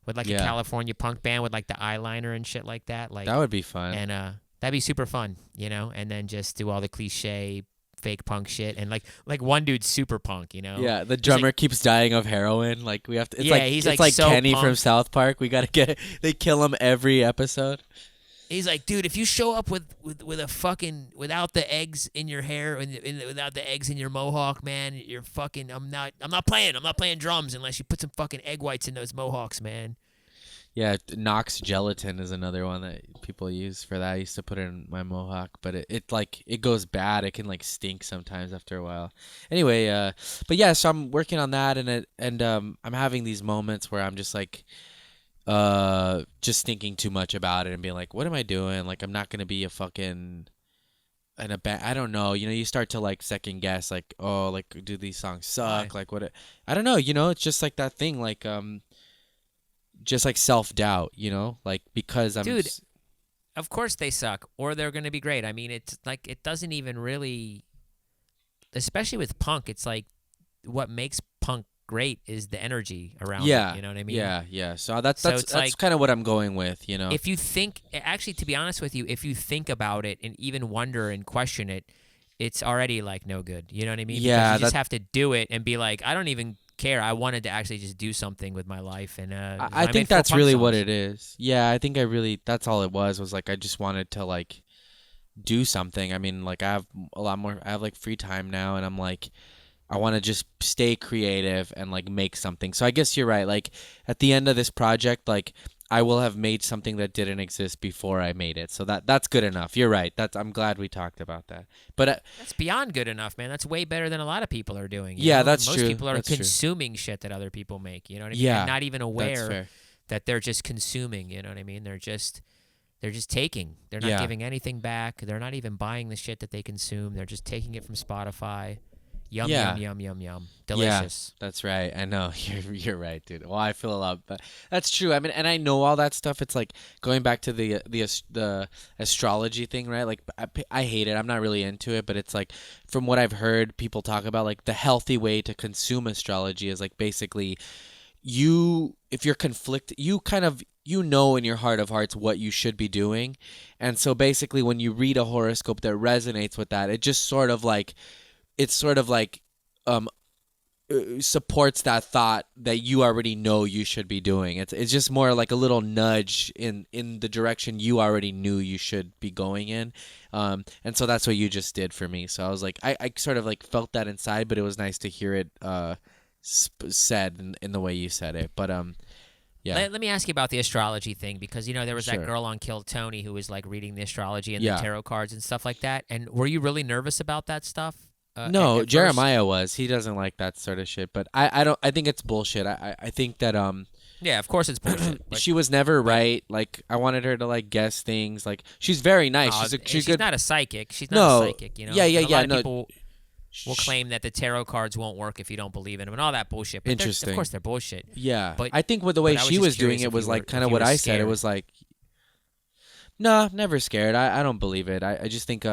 With like a Yeah. California punk band with like the eyeliner and shit like that. Like That would be fun. and that'd be super fun, and then just do all the cliche fake punk shit and like one dude's super punk, Yeah, the drummer keeps dying of heroin. Like we have to. It's Yeah, like he's, it's like, so Kenny from pumped. South Park. We gotta get. They kill him every episode. He's like, dude, if you show up with a fucking without the eggs in your hair and without the eggs in your mohawk, man, you're fucking. I'm not playing drums unless you put some fucking egg whites in those mohawks, man. Yeah, Knox gelatin is another one that people use for that. I used to put it in my mohawk, but it goes bad. It can like stink sometimes after a while. Anyway, but yeah, so I'm working on that, and I'm having these moments where I'm just like just thinking too much about it and being like, what am I doing? Like I'm not gonna be a fucking in a band. I don't know. You start to like second guess, like, oh, like do these songs suck? Why? Like what? I don't know. It's just like that thing, like just like self-doubt, like because I'm Dude, of course they suck, or they're gonna be great. I mean, it's like it doesn't even really, especially with punk. It's like what makes punk great is the energy around yeah, it. You know what I mean? yeah. So that's So that's it's that's like- kind of what I'm going with, If you think, actually, to be honest with you, if you think about it and even wonder and question it, it's already like no good. You know what I mean? Yeah, Because you just that- have to do it and be like, I don't even care. I wanted to actually just do something with my life, and I made think 4 that's punk really what songs. it is. Yeah, I think that's all it was like I just wanted to like do something. I mean, like I have a lot more. I have like free time now, and I'm like, I want to just stay creative and like make something. So I guess you're right. Like at the end of this project, like I will have made something that didn't exist before I made it. So that's good enough. You're right. I'm glad we talked about that. But That's beyond good enough, man. That's way better than a lot of people are doing. Yeah, that's Most true. people are That's true. consuming shit that other people make. You know what I mean? Yeah, And not even that's aware fair. that they're just consuming. You know what I mean? They're just taking. They're not Yeah. giving anything back. They're not even buying the shit that they consume. They're just taking it from Spotify. Yum Yeah. yum yum yum yum. Delicious. Yeah, that's right. I know you're right, dude. Well, I feel a lot, but that's true. I mean, and I know all that stuff. It's like going back to the astrology thing, right? Like I hate it. I'm not really into it, but it's like from what I've heard people talk about, like the healthy way to consume astrology is like basically if you're conflicted, you kind of in your heart of hearts what you should be doing, and so basically when you read a horoscope that resonates with that, it just sort of like um supports that thought that you already know you should be doing. It's just more like a little nudge in the direction you already knew you should be going in, and so that's what you just did for me. So I was like, I sort of like felt that inside, but it was nice to hear it said in the way you said it. But yeah. Let me ask you about the astrology thing, because there was Sure. that girl on Kill Tony who was like reading the astrology and Yeah. the tarot cards and stuff like that. And were you really nervous about that stuff? No, at first? Jeremiah was. He doesn't like that sort of shit, but I don't. I think it's bullshit. I think that Yeah, of course it's bullshit. but- she was never right. Like I wanted her to like guess things. Like she's very nice. No, She's good. not a psychic. She's No. not a psychic. Yeah, And a lot of no. people will claim that the tarot cards won't work if you don't believe in them and all that bullshit. But Interesting. of course, they're bullshit. Yeah, But- I think with the way but I was she just was doing curious it if was you like were- kind if of you what were I said. It scared. was like, no, never scared. I don't believe it. I just think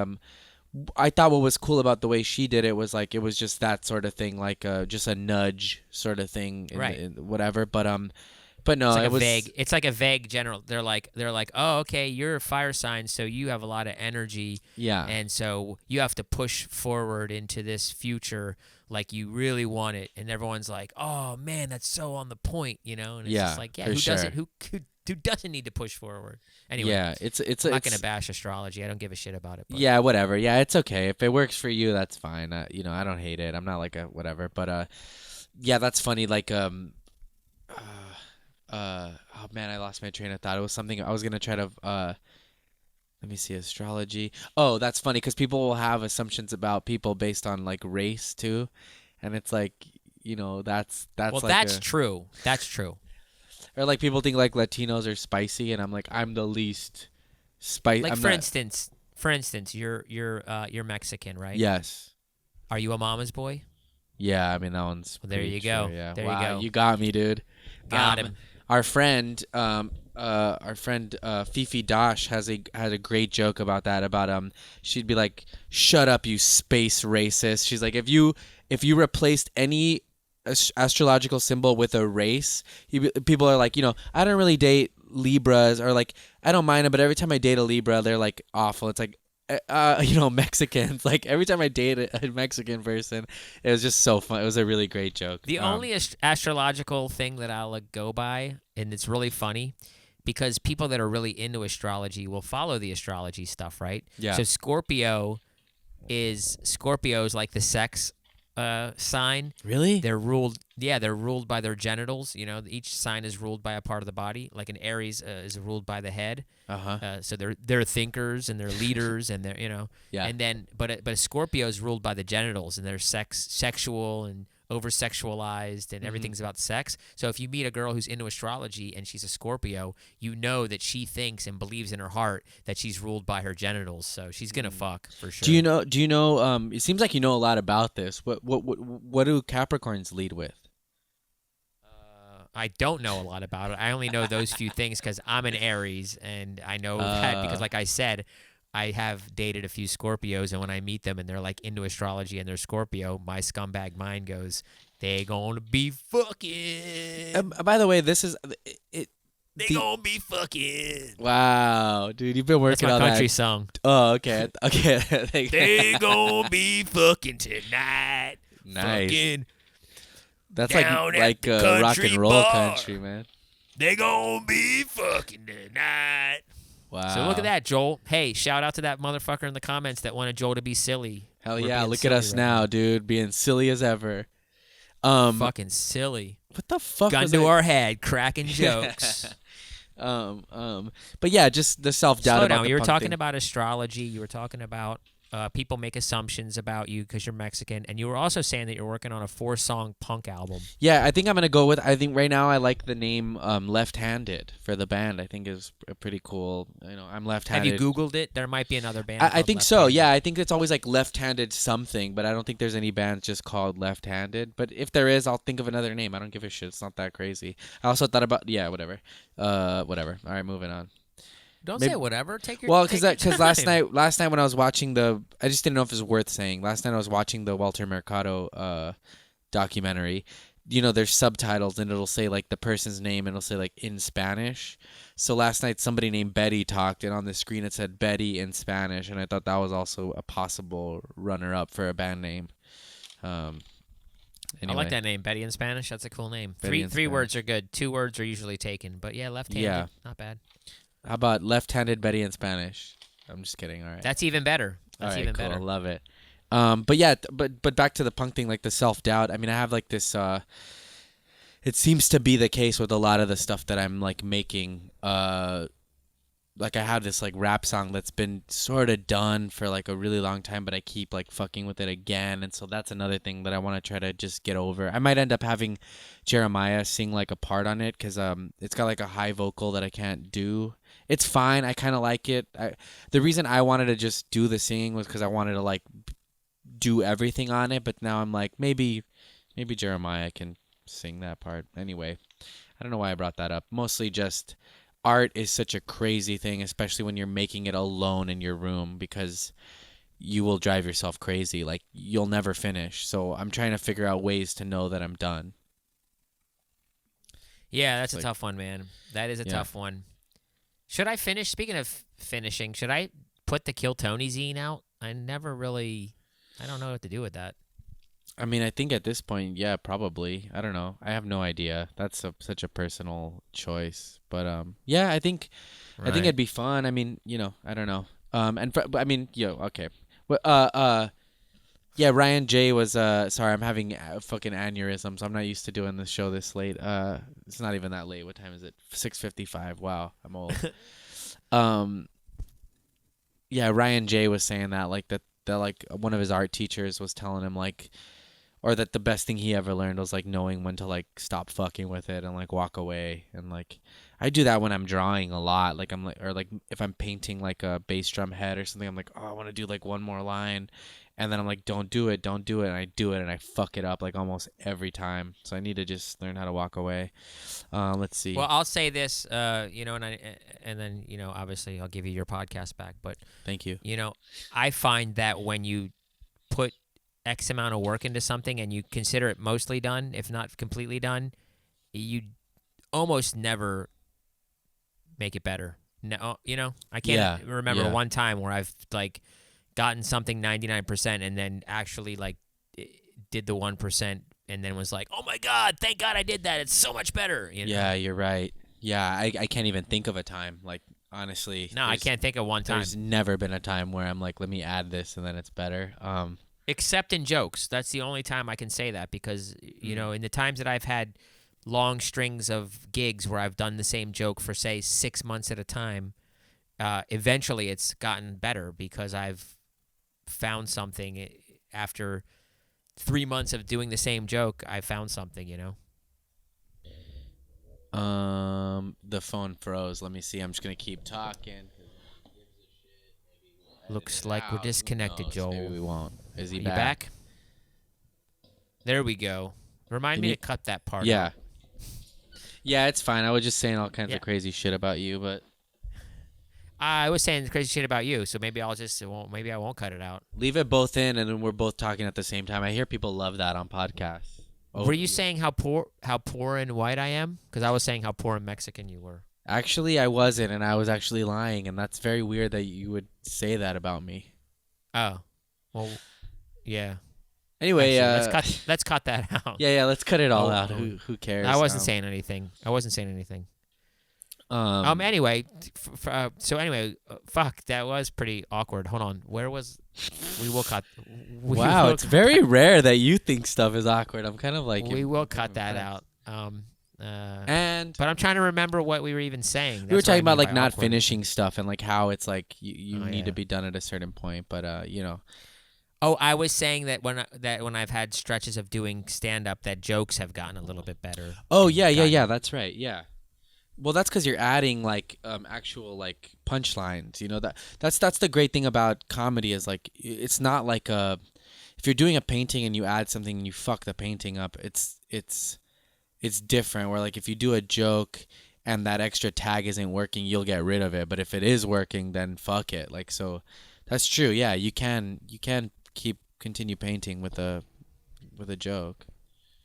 I thought what was cool about the way she did it was like it was just that sort of thing, like just a nudge sort of thing, Right. Whatever. But no, It's like it was vague. It's like a vague general. They're like, oh, okay, you're a fire sign, so you have a lot of energy, yeah. and so you have to push forward into this future like you really want it. And everyone's like, oh man, that's so on the point, And it's Yeah, just like, yeah, for who does sure. it? Who who doesn't need to push forward. Anyway, Yeah, it's I'm not gonna bash astrology. I don't give a shit about it. But. yeah, whatever. Yeah, it's okay if it works for you. That's fine. You know, I don't hate it. I'm not like a whatever. But yeah, that's funny. Like oh man, I lost my train of thought. It was something I was gonna try to let me see, astrology. Oh, that's funny because people will have assumptions about people based on like race too, and it's like, you know, that's Well, like that's true. That's true. or like people think like Latinos are spicy, and I'm like, I'm the least spicy. Like for instance, you're Mexican, right? Yes. Are you a mama's boy? Yeah, I mean that one's Well, there pretty you go. true, yeah. There you Wow, go. you got me, dude. Got him. Our friend Fifi Dosh had a great joke about that. About she'd be like, "Shut up, you space racist." She's like, if you replaced any astrological symbol with a race, people are like, you know, I don't really date Libras, or like I don't mind them, but every time I date a Libra, they're like awful. It's like, you know, Mexicans. Like every time I date a Mexican person, it was just so fun. It was a really great joke. The only astrological thing that I'll go by, and it's really funny, because people that are really into astrology will follow the astrology stuff, right? Yeah. So Scorpio is like the sex sign. Really? They're ruled by their genitals. You know, each sign is ruled by a part of the body. Like an Aries is ruled by the head. So they're thinkers and they're leaders and they're, you know. Yeah. And then but a Scorpio is ruled by the genitals, and they're sexual and over sexualized, and everything's about sex. So if you meet a girl who's into astrology and she's a Scorpio, you know that she thinks and believes in her heart that she's ruled by her genitals. So she's gonna fuck for sure. Do you know it seems like you know a lot about this. What do Capricorns lead with? I don't know a lot about it. I only know those few things because I'm an Aries, and I know that because, like I said, I have dated a few Scorpios, and when I meet them and they're like into astrology and they're Scorpio, my scumbag mind goes, "They gonna be fucking." By the way, this is it. They gonna be fucking. Wow, dude, you've been That's working my on country that. song. Oh, okay, okay. They gonna be fucking tonight. Nice. Fucking. That's Down at like the rock country and roll bar. country, man. They gonna be fucking tonight. Wow. So look at that, Joel. Hey, shout out to that motherfucker in the comments that wanted Joel to be silly. Hell We're yeah! being Look at silly us right now, dude, being silly as ever. Fucking silly. What the fuck Gun was to I- our head, cracking jokes. But yeah, just the self doubt Slow about down. the You were punk talking thing. about astrology. You were talking about people make assumptions about you because you're Mexican, and you were also saying that you're working on a 4-song punk album. Yeah, I think I'm gonna go with. I think right now I like the name Left Handed for the band. I think is pretty cool. You know, I'm left Have handed. you Googled it? There might be another band. I called think Left so. Handed. Yeah, I think it's always like left-handed something, but I don't think there's any band just called left-handed. But if there is, I'll think of another name. I don't give a shit. It's not that crazy. I also thought about whatever. Whatever. All right, moving on. Don't Maybe- say whatever. Take your Well, take your because last time. night when I was watching I just didn't know if it was worth saying. Last night I was watching the Walter Mercado documentary. You know, there's subtitles and it'll say like the person's name and it'll say like in Spanish. So last night somebody named Betty talked, and on the screen it said Betty in Spanish, and I thought that was also a possible runner-up for a band name. I Anyway. like that name, Betty in Spanish. That's a cool name. Betty in Three Spanish. words are good. 2 words are usually taken, but yeah, left-handed, Yeah. not bad. How about left-handed Betty in Spanish? I'm just kidding. All right. That's even better. All That's right, even cool. better. Love it. But yeah, but back to the punk thing, like the self-doubt. I mean, I have like this. It seems to be the case with a lot of the stuff that I'm like making. Like I have this like rap song that's been sort of done for like a really long time, but I keep like fucking with it again, and so that's another thing that I want to try to just get over. I might end up having Jeremiah sing like a part on it because it's got like a high vocal that I can't do. It's fine. I kind of like it. The reason I wanted to just do the singing was because I wanted to like do everything on it, but now I'm like maybe Jeremiah can sing that part. Anyway, I don't know why I brought that up. Mostly just art is such a crazy thing, especially when you're making it alone in your room, because you will drive yourself crazy. Like you'll never finish. So I'm trying to figure out ways to know that I'm done. Yeah, that's a Like- tough one, man. That is a Yeah. tough one. Should I finish? Speaking of finishing, should I put the Kill Tony zine out? I don't know what to do with that. I mean, I think at this point, yeah, probably. I don't know. I have no idea. That's such a personal choice. But yeah, I think Right. it'd be fun. I mean, I don't know. But I mean, okay. Well, yeah, Ryan J was sorry, I'm having fucking aneurysms. I'm not used to doing this show this late. It's not even that late. What time is it? 6:55. Wow, I'm old. Um, yeah, Ryan J was saying that that like one of his art teachers was telling him like, or that the best thing he ever learned was like knowing when to like stop fucking with it and like walk away. And like I do that when I'm drawing a lot. Like I'm like, or like if I'm painting like a bass drum head or something, I'm like, oh, I want to do like one more line, and then I'm like, don't do it, don't do it, and I do it and I fuck it up like almost every time. So I need to just learn how to walk away. Let's Well, see. I'll say this, and then obviously I'll give you your podcast back. But Thank you. I find that when you put X amount of work into something and you consider it mostly done, if not completely done, you almost never make it better. No, I Yeah, can't remember yeah. one time where I've like gotten something 99% and then actually like did the 1% and then was like, "Oh my god, thank God I did that. It's so much better." Yeah, you're right. Yeah, I can't even think of a time. Like honestly, No, I can't think of one time there's never been a time where I'm like, let me add this and then it's better. except in jokes. That's the only time I can say that because Mm. in the times that I've had long strings of gigs where I've done the same joke for say 6 months at a time, eventually it's gotten better because I've found something after 3 months of doing the same joke. I found something. The phone froze. Let me see. I'm just gonna keep talking. Edit Looks it like we're out. Who disconnected, knows? Maybe Joel. we won't. Is he Are you back? back? There we go. Remind Can me you? to cut that part Yeah. out. Yeah, it's fine. I was just saying all kinds Yeah. of crazy shit about you, but I was saying crazy shit about you, so maybe maybe I won't cut it out. leave it both in, and then we're both talking at the same time. I hear people love that on podcasts. Were Oh, you saying how poor and white I am? Because I was saying how poor and Mexican you were. actually, I wasn't, and I was actually lying, and that's very weird that you would say that about me. Oh, well, yeah. Anyway, Actually, let's cut that out. yeah, let's cut it all Oh, out. oh. Who cares? I wasn't saying anything. I wasn't saying anything. Um, Anyway, so anyway, fuck. That was pretty awkward. Hold on. Where was? We will cut. We wow, will it's cut very rare that you think stuff is awkward. I'm kind of like, We will I'm kind cut of that impressed. out. And But I'm trying to remember what we were even saying. we were That's what I talking about mean like by not awkward. finishing stuff and like how it's like you Oh need to yeah. be done at a certain point. But Oh, I was saying that when I've had stretches of doing stand up, that jokes have gotten a little bit better. oh and yeah, gotten- that's right. Yeah. Well, that's because you're adding like actual like punchlines. That's the great thing about comedy is like it's not like a if you're doing a painting and you add something and you fuck the painting up, it's different. Where like if you do a joke and that extra tag isn't working, you'll get rid of it. But if it is working, then fuck it. Like so, that's true. Yeah, you can continue painting with a joke.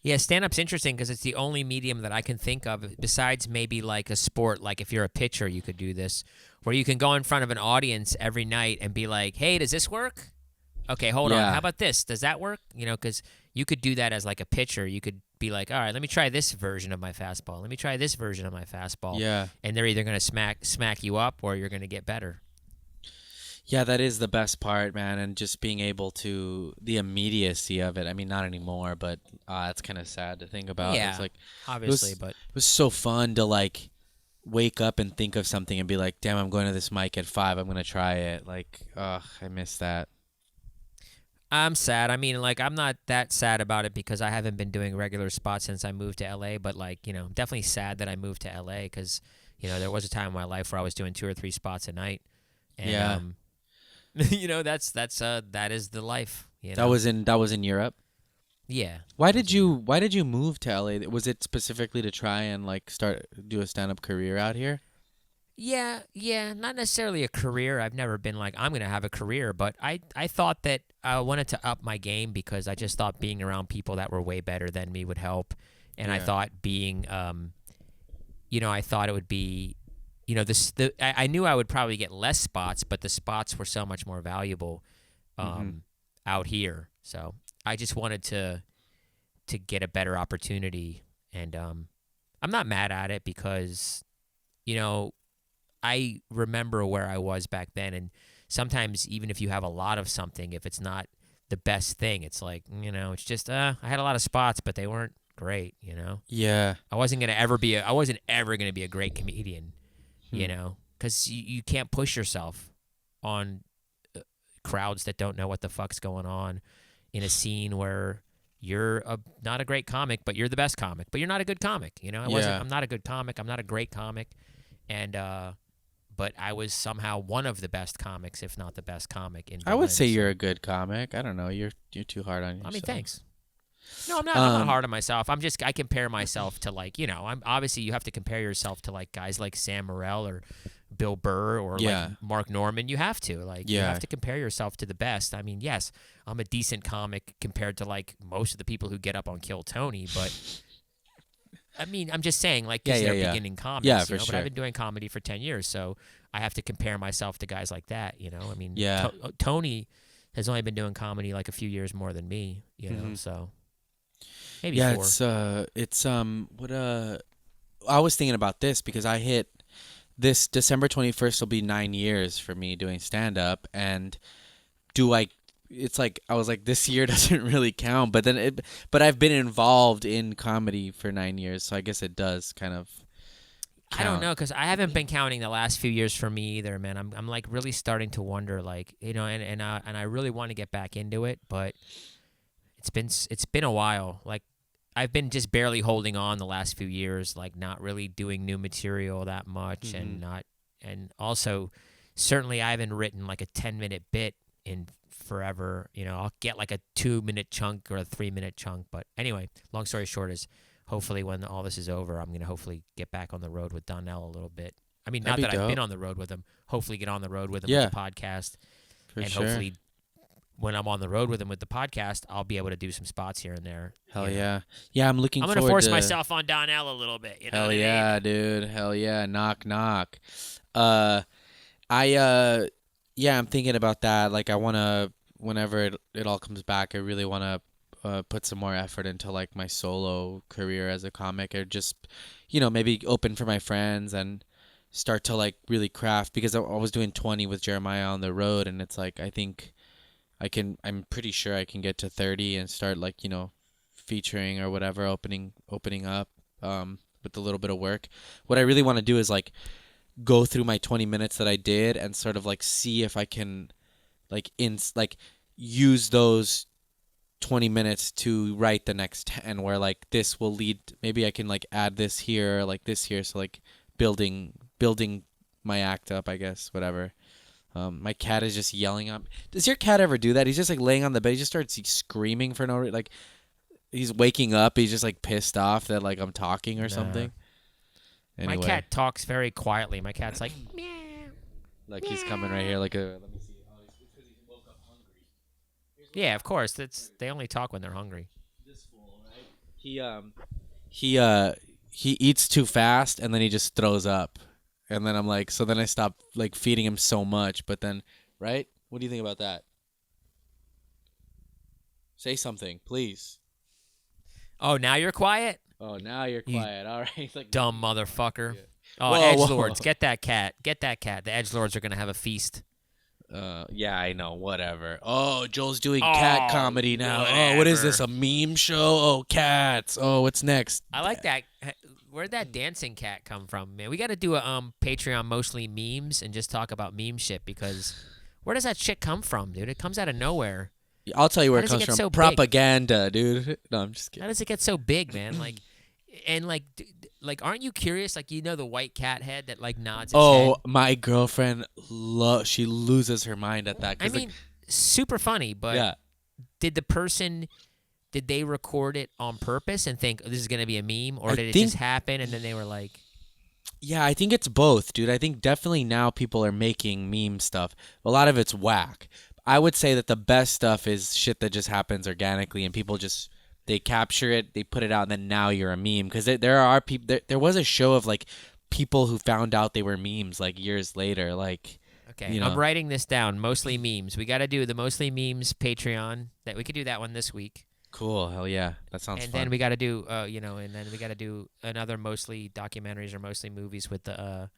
Yeah, stand up's interesting because it's the only medium that I can think of besides maybe like a sport. Like if you're a pitcher, you could do this, where you can go in front of an audience every night and be like, "Hey, does this work? Okay, hold on. Yeah. How about this? Does that work?" Because you could do that as like a pitcher. You could be like, "All right, let me try this version of my fastball. Let me try this version of my fastball." Yeah. And they're either going to smack you up or you're going to get better. Yeah, that is the best part, man, and just being able to the immediacy of it. I mean, not anymore, but it's kind of sad to think about. Yeah, It's like obviously, it but was so fun to like wake up and think of something and be like, "Damn, I'm going to this mic at 5. I'm gonna try it." Like, ugh, I miss that. I'm sad. I mean, like, I'm not that sad about it because I haven't been doing regular spots since I moved to LA. But like, I'm definitely sad that I moved to LA because there was a time in my life where I was doing 2 or 3 spots a night, and Yeah. that is the life. That was in Europe. Yeah. Why did you move to LA? Was it specifically to try and like do a stand up career out here? Yeah, not necessarily a career. I've never been like I'm gonna have a career, but I thought that I wanted to up my game because I just thought being around people that were way better than me would help, and I Yeah. thought being I thought it would be, I knew I would probably get less spots, but the spots were so much more valuable Mhm. out here. So I just wanted to get a better opportunity, and I'm not mad at it because, I remember where I was back then, and sometimes even if you have a lot of something, if it's not the best thing, it's like, it's just I had a lot of spots, but they weren't great. Yeah. I wasn't ever gonna be a great comedian, because you can't push yourself on crowds that don't know what the fuck's going on in a scene where you're not a great comic, but you're the best comic, but you're not a good comic. I'm not a good comic. I'm not a great comic, and but I was somehow one of the best comics, if not the best comic in Berlin. I would say you're a good comic. I don't know. You're too hard on yourself. I mean, thanks. No, I'm not hard on myself. I compare myself to I'm obviously you have to compare yourself to like guys like Sam Morril or Bill Burr or like Mark Norman. You have to you have to compare yourself to the best. I mean, yes, I'm a decent comic compared to like most of the people who get up on Kill Tony, but I mean, I'm just saying like these are beginning comics. Yeah, for But sure. I've been doing comedy for 10 years, so I have to compare myself to guys like that. I mean, Tony has only been doing comedy like a few years more than me. So. Maybe 4. It's what I was thinking about this because I hit this December 21st will be 9 years for me doing stand up, and it's like I was like, this year doesn't really count, but I've been involved in comedy for 9 years, so I guess it does kind of count. I don't know, because I haven't been counting the last few years for me either, man. I'm like really starting to wonder, like, and I really want to get back into it, but it's been a while. Like, I've been just barely holding on the last few years, like not really doing new material that much, and also certainly I haven't written like a 10-minute bit in forever. I'll get like a 2-minute chunk or a 3-minute chunk, but anyway, long story short is hopefully when all this is over, I'm gonna hopefully get back on the road with Donnell a little bit. I mean, not that I've been on the road with him. Hopefully, get on the road with him with the podcast, hopefully, when I'm on the road with him with the podcast, I'll be able to do some spots here and there. Hell yeah. Yeah, I'm looking forward to... I'm going to force myself on Donnell a little bit. Hell yeah, dude. Hell yeah. Knock, knock. I'm thinking about that. Like, I want to, whenever it all comes back, I really want to put some more effort into, like, my solo career as a comic, or just, maybe open for my friends and start to, like, really craft, because I was doing 20 with Jeremiah on the road, and it's like, I think... I'm pretty sure I can get to 30 and start, like, featuring or whatever, opening up with a little bit of work. What I really want to do is, like, go through my 20 minutes that I did and sort of, like, see if I can, like, use those 20 minutes to write the next 10, where, like, this will lead, maybe I can, like, add this here, like this here, so, like, building my act up, I guess, whatever. My cat is just yelling up. Does your cat ever do that? He's just like laying on the bed. He just starts screaming for no reason. Like, he's waking up. He's just like pissed off that like I'm talking or something. Anyway. My cat talks very quietly. My cat's like, meow. Like he's coming right here. Like let me see. Oh, it's because he woke up hungry. Yeah, of course. They only talk when they're hungry. This fool, right? He eats too fast and then he just throws up. And then I'm like, so then I stop like feeding him so much, but then, right? What do you think about that? Say something, please. Oh, now you're quiet? Oh, now you're quiet. All right. Like, dumb motherfucker. Yeah. Oh, whoa, edgelords, get that cat. Get that cat. The edgelords are going to have a feast. Yeah, I know. Whatever. Oh, Joel's doing cat comedy now. Whatever. Oh, what is this? A meme show? Oh, cats. Oh, what's next? I like that. Where'd that dancing cat come from, man? We got to do a Patreon mostly memes and just talk about meme shit, because where does that shit come from, dude? It comes out of nowhere. I'll tell you where it comes from. So propaganda, dude. No, I'm just kidding. How does it get so big, man? Like, and like, aren't you curious? Like, the white cat head that like nods. Its head? My girlfriend she loses her mind at that. I mean, super funny, but yeah. Did they record it on purpose and think, this is going to be a meme? Or did it just happen and then they were like... Yeah, I think it's both, dude. I think definitely now people are making meme stuff. A lot of it's whack. I would say that the best stuff is shit that just happens organically and people just... They capture it, they put it out, and then now you're a meme. Because there are people... There was a show of, like, people who found out they were memes, like, years later. Like, Okay, You know. I'm writing this down. Mostly memes. We got to do the mostly memes Patreon. That we could do that one this week, Cool. Hell yeah. That sounds and fun. then we got to do, and then we got to do another mostly documentaries or mostly movies with the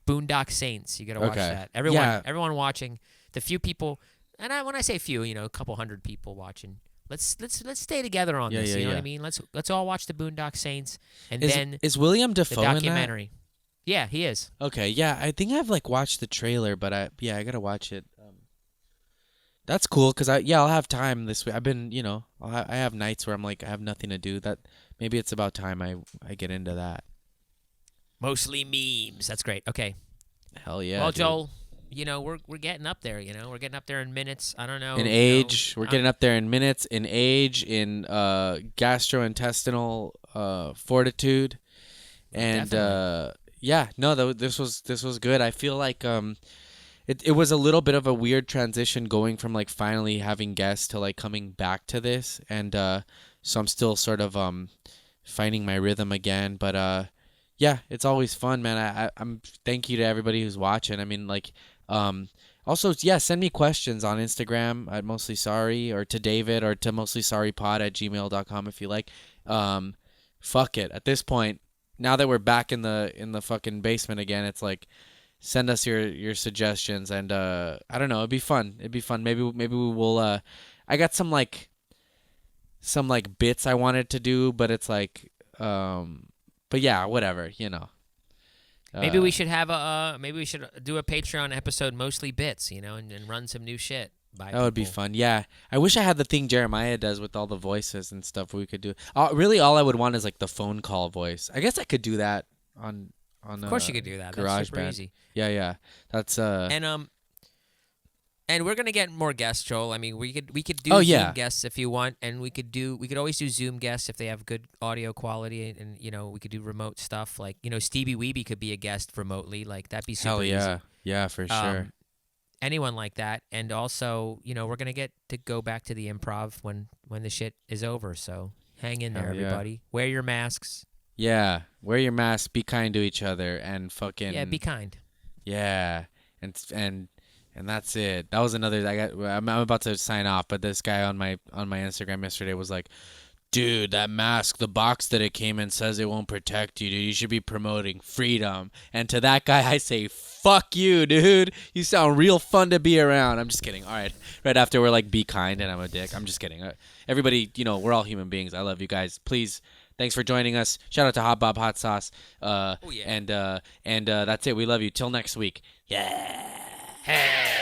Boondock Saints. You got to watch Okay. that. Everyone, Yeah. everyone watching. The few people, and when I say few, a couple hundred people watching. Let's stay together on Yeah, this. yeah, You know what yeah. I mean? Let's all watch the Boondock Saints, and is, then is William the Dafoe in that? documentary. Yeah, he is. Okay, yeah, I think I've like watched the trailer, but I gotta watch it. That's cool because I'll have time this week. I've been I have nights where I'm like I have nothing to do. That maybe it's about time I get into that. Mostly memes. That's great. Okay. Hell yeah. Well, dude. Joel, we're getting up there. We're getting up there in minutes. I don't know. In age, we're getting up there in minutes. In age, in gastrointestinal fortitude, and Definitely. yeah, no, this was good. I feel like it was a little bit of a weird transition going from like finally having guests to like coming back to this, and so I'm still sort of finding my rhythm again. But yeah, it's always fun, man. I'm thank you to everybody who's watching. I mean, like also, yeah, send me questions on Instagram at mostly sorry or to David or to mostlysorrypod@gmail.com if you like. Fuck it. At this point, now that we're back in the fucking basement again, it's like send us your suggestions and I don't know, it'd be fun. Maybe we will I got some bits I wanted to do, but it's like but yeah, whatever. Maybe we should have maybe we should do a Patreon episode, mostly bits, and run some new shit. By That would be people. fun. Yeah, I wish I had the thing Jeremiah does with all the voices and stuff. We could do. Really, all I would want is like the phone call voice. I guess I could do that on. Of course, you could do that. That's super GarageBand. easy. Yeah. That's And we're gonna get more guests, Joel. I mean, we could do Oh, Zoom yeah. guests if you want, and we could always do Zoom guests if they have good audio quality, and we could do remote stuff like Stevie Weeby could be a guest remotely, like that'd be super hell yeah, easy. yeah for sure. Anyone like that, and also we're gonna get to go back to the improv when the shit is over. So hang in there, Hell yeah. everybody. Wear your masks. Yeah, wear your mask, be kind to each other, and fucking Yeah, be kind. yeah, and that's it. That was another. I'm about to sign off, but this guy on my Instagram yesterday was like, "Dude, that mask, the box that it came in says it won't protect you, dude. You should be promoting freedom." And to that guy, I say, "Fuck you, dude. You sound real fun to be around." I'm just kidding. All right, right after we're like, "Be kind," and I'm a dick. I'm just kidding. Everybody, we're all human beings. I love you guys. Please. Thanks for joining us. Shout out to Hot Bob Hot Sauce. Oh, yeah. And that's it. We love you. Till next week. Yeah. Hey.